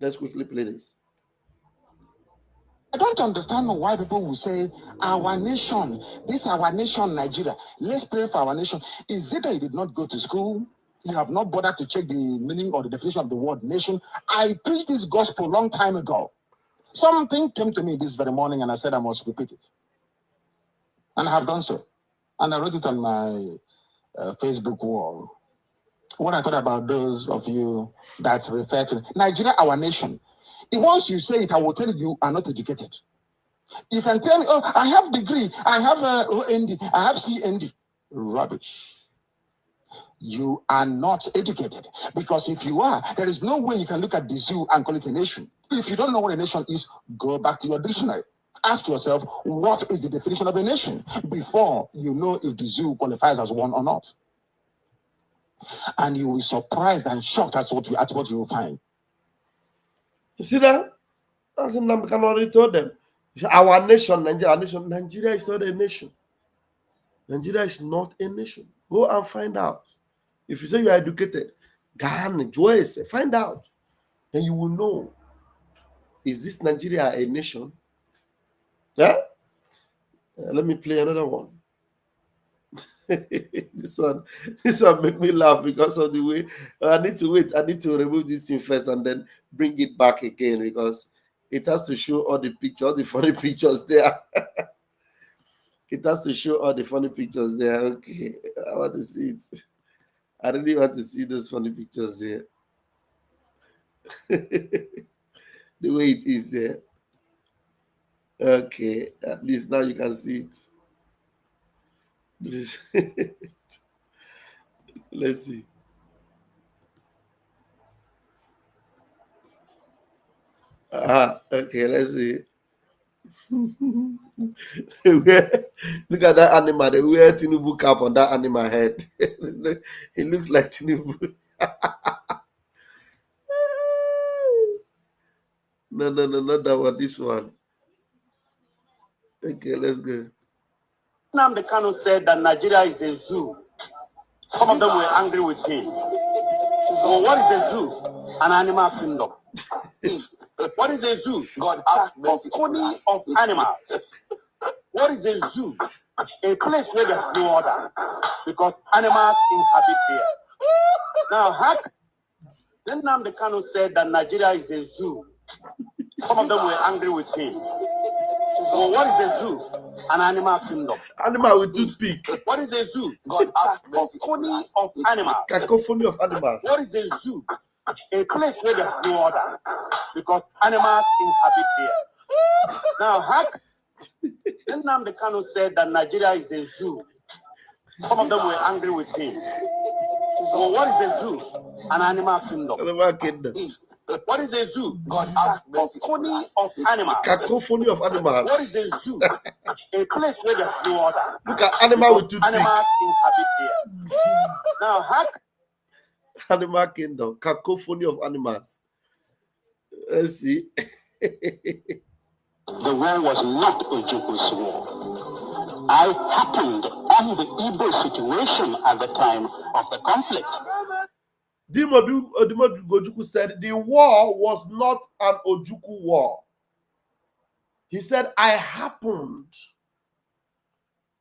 Let's quickly play this. I don't understand why people will say, our nation, this is our nation, Nigeria. Let's pray for our nation. Is it that you did not go to school? You have not bothered to check the meaning or the definition of the word nation? I preached this gospel a long time ago. Something came to me this very morning and I said I must repeat it. And I have done so. And I wrote it on my Facebook wall. What I thought about those of you that refer to Nigeria, our nation. Once you say it, I will tell you are not educated. You can tell me, oh, I have degree, I have OND, I have CND. Rubbish. You are not educated. Because if you are, there is no way you can look at the zoo and call it a nation. If you don't know what a nation is, go back to your dictionary. Ask yourself, what is the definition of a nation before you know if the zoo qualifies as one or not. And you will be surprised and shocked at what you will find. You see that? As nnamdi Kanu already told them. Our nation, Nigeria is not a nation. Nigeria is not a nation. Go and find out. If you say you are educated, Ghana, Joyce, find out. Then you will know. Is this Nigeria a nation? Yeah? Let me play another one. This one make me laugh because of the way I need to wait. I need to remove this thing first and then bring it back again because it has to show all the pictures, all the funny pictures there. It has to show all the funny pictures there. Okay, I want to see it. I really want to see those funny pictures there. The way it is there. Okay, at least now you can see it. Let's see. Okay, let's see. Look at that animal. They wear Tinubu cap on that animal head. It looks like Tinubu. No, not that one. This one. Okay, let's go. Nnamdi Kanu said that Nigeria is a zoo. Some of them were angry with him. So what is a zoo? An animal kingdom. What is a zoo? God, a colony of animals. What is a zoo? A place where there's no order, because animals inhabit there. Now, then Nnamdi Kanu said that Nigeria is a zoo. Some of them were angry with him. So what is a zoo? An animal kingdom. Animal with toothpick. What is a zoo? God, a cacophony of animals. Cacophony of animals. What is a zoo? A place where there's no order, because animals inhabit there. Now, then Nnamdi Kanu said that Nigeria is a zoo. Some of them were angry with him. So what is a zoo? An animal kingdom. Animal kingdom. What is a zoo? God, a cacophony of animals. Cacophony of animals. What is a zoo? A place where there's no order. Look at animal with toothpick. Animals inhabit there. Now, Animal kingdom, cacophony of animals. Let's see. The war was not Ojuku's war. I happened on the Igbo situation at the time of the conflict. Dimodu Gojuku said the war was not an Ojuku war. He said, I happened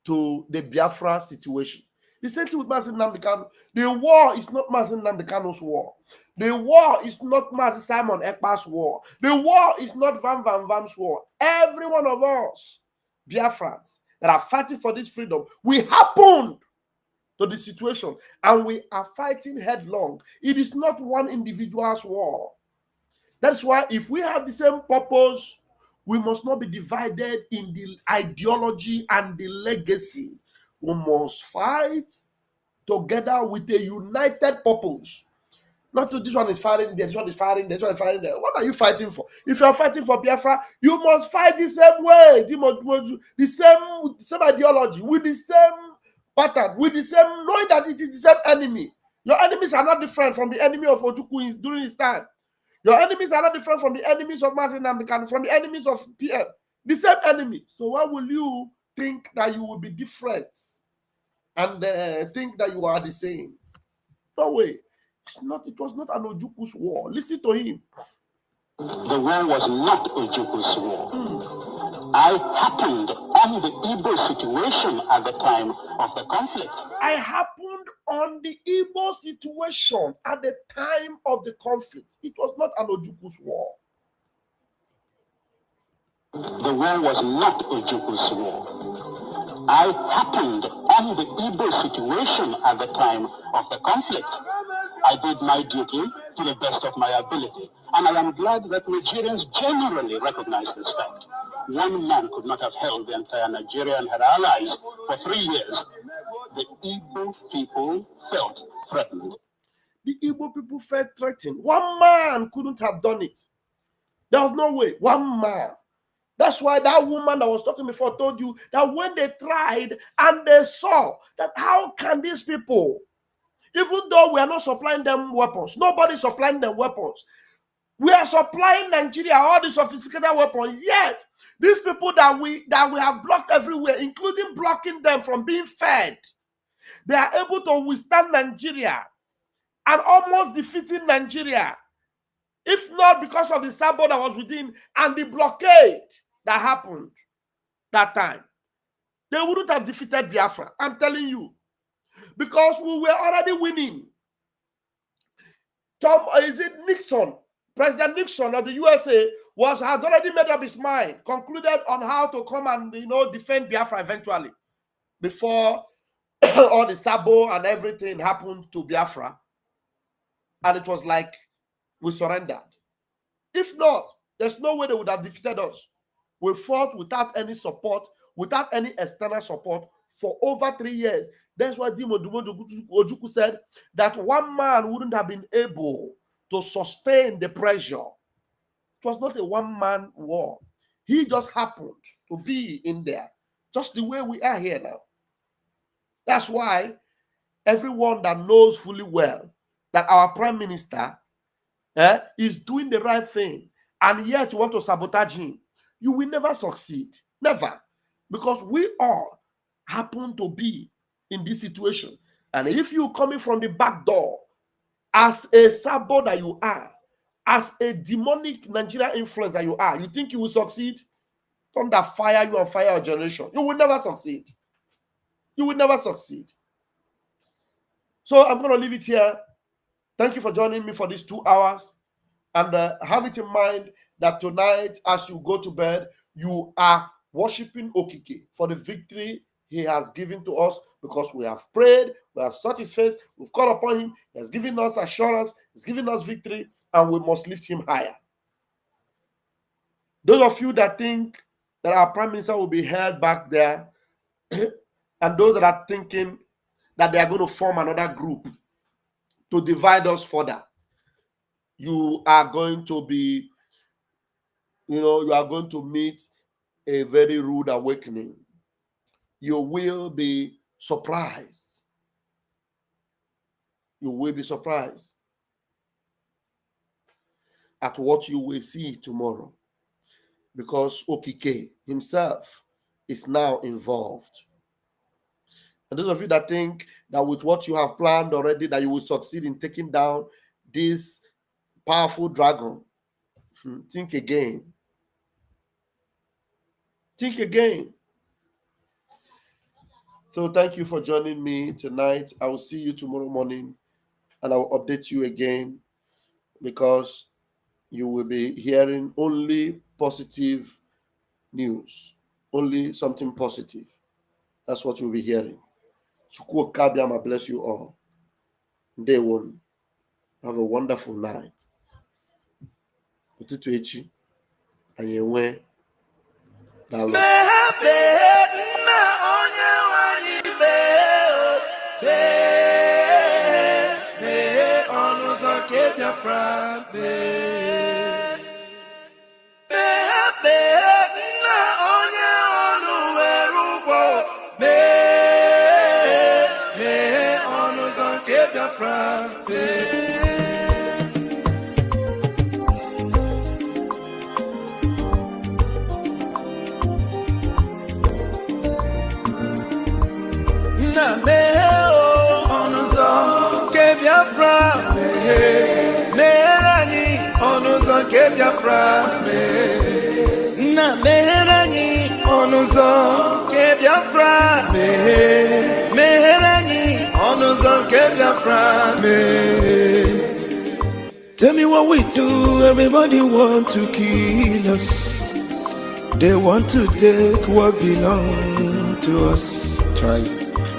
to the Biafra situation. The same thing with Mazi Nnamdi Kanu. The war is not Mazi Nnamdi Kanu's war. The war is not Mazi Simon Ekpa's war. The war is not Van Van Van's war. Every one of us, Biafrans, that are fighting for this freedom, we happened to the situation and we are fighting headlong. It is not one individual's war. That's why if we have the same purpose, we must not be divided in the ideology and the legacy. We must fight together with a united purpose. Not to this one is fighting there, this one is fighting there, this one is fighting there. What are you fighting for? If you are fighting for Biafra, you must fight the same way, the same ideology, with the same pattern, with the same, knowing that it is the same enemy. Your enemies are not different from the enemy of Ojuku during his time. Your enemies are not different from the enemies of Mazi Nnamdi Kanu, from the enemies of PM. The same enemy. So why will you think that you will be different and think that you are the same? No way. It was not an Ojuku's war. Listen to him. The war was not Ojuku's war. I happened on the Igbo situation at the time of the conflict. I happened on the Igbo situation at the time of the conflict. It was not an Ojuku's war. The war was not Ojuku's war. I happened on the Igbo situation at the time of the conflict. I did my duty to the best of my ability, and I am glad that Nigerians generally recognize this fact. One man could not have held the entire Nigeria and her allies for 3 years. The Igbo people felt threatened. The Igbo people felt threatened. One man couldn't have done it. There was no way. One man. That's why that woman that was talking before told you that when they tried and they saw that how can these people, even though we are not supplying them weapons, nobody is supplying them weapons. We are supplying Nigeria all these sophisticated weapons, yet these people that we have blocked everywhere, including blocking them from being fed, they are able to withstand Nigeria and almost defeating Nigeria. If not because of the sabotage that was within and the blockade that happened that time, they wouldn't have defeated Biafra. I'm telling you. Because we were already winning. Nixon, President Nixon of the USA had already made up his mind, concluded on how to come and defend Biafra eventually. before all the sabo and everything happened to Biafra, and it was like we surrendered. If not, there's no way they would have defeated us. We fought without any support, without any external support for over 3 years. That's why Dimo Ojuku said that one man wouldn't have been able to sustain the pressure. It was not a one-man war. He just happened to be in there, just the way we are here now. That's why everyone that knows fully well that our prime minister is doing the right thing, and yet you want to sabotage him, you will never succeed. Never. Because we all happen to be in this situation. And if you're coming from the back door, as a sabo that you are, as a demonic Nigerian influence that you are, you think you will succeed? Thunder fire you and fire your generation. You will never succeed. You will never succeed. So I'm going to leave it here. Thank you for joining me for these 2 hours. And have it in mind that tonight, as you go to bed, you are worshiping Okike for the victory he has given to us, because we have prayed, we have sought his face, we've called upon him, he has given us assurance, he's given us victory, and we must lift him higher. Those of you that think that our prime minister will be held back there, and those that are thinking that they are going to form another group to divide us further, you are going to be, you are going to meet a very rude awakening. You will be surprised. You will be surprised at what you will see tomorrow, because Okike himself is now involved. And those of you that think that with what you have planned already, that you will succeed in taking down this powerful dragon, think again. Think again. So thank you for joining me tonight. I will see you tomorrow morning, and I will update you again, because you will be hearing only positive news, only something positive. That's what you'll be hearing. Chukwu Kabiama bless you all. Day one. Have a wonderful night. Ụtụtụ echi, anyị enwe daalụ. Biafra, na meherani onuzo ke Biafra, meherani onuzo ke Biafra. Tell me what we do, everybody want to kill us. They want to take what belongs to us.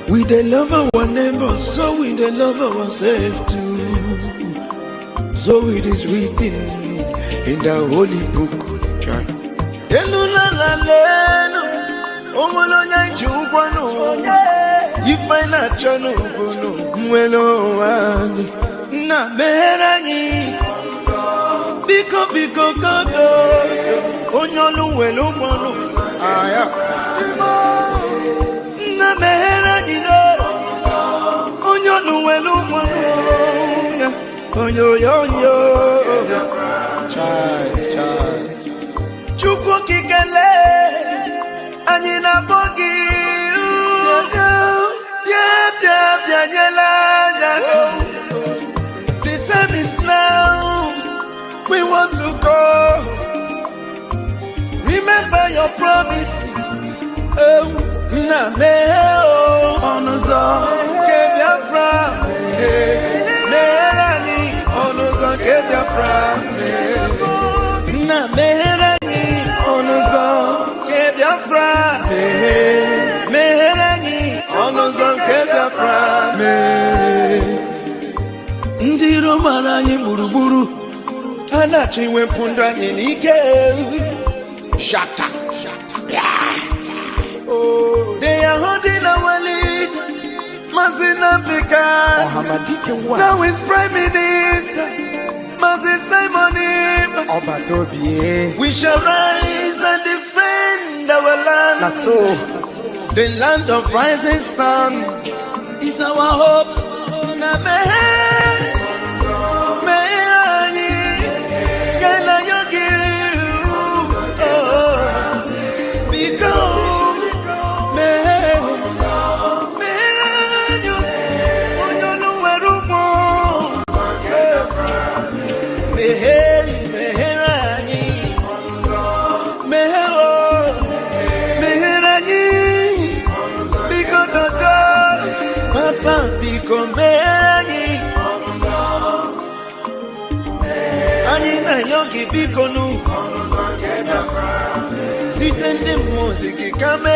We they love our neighbors, so we they love ourselves too. So it is written in the holy book. Na meherani biko kodo onyolu welu bono aya na meherani do onyolu welu bono onyo chai chukwu kikele anyị na bogi bia nyela. The time is now. We want to go. Remember your promises. Oh, na me onuzo ke Biafra. Meherani onuzo ke Biafra. Na meherani onuzo ke Biafra. Meherani ọnụ ụzọ nke Biafra mee. Ndị iro mara anyị gburugburu, ha na-achọ iwepụ ndụ anyị n'ike. Shata. They are holding our lead. Mazin Africa. Now is Prime Minister. Mazin Simon. We shall rise and defend our land. The land of rising sun is our hope. Yogi Bikonu, sit in the music, come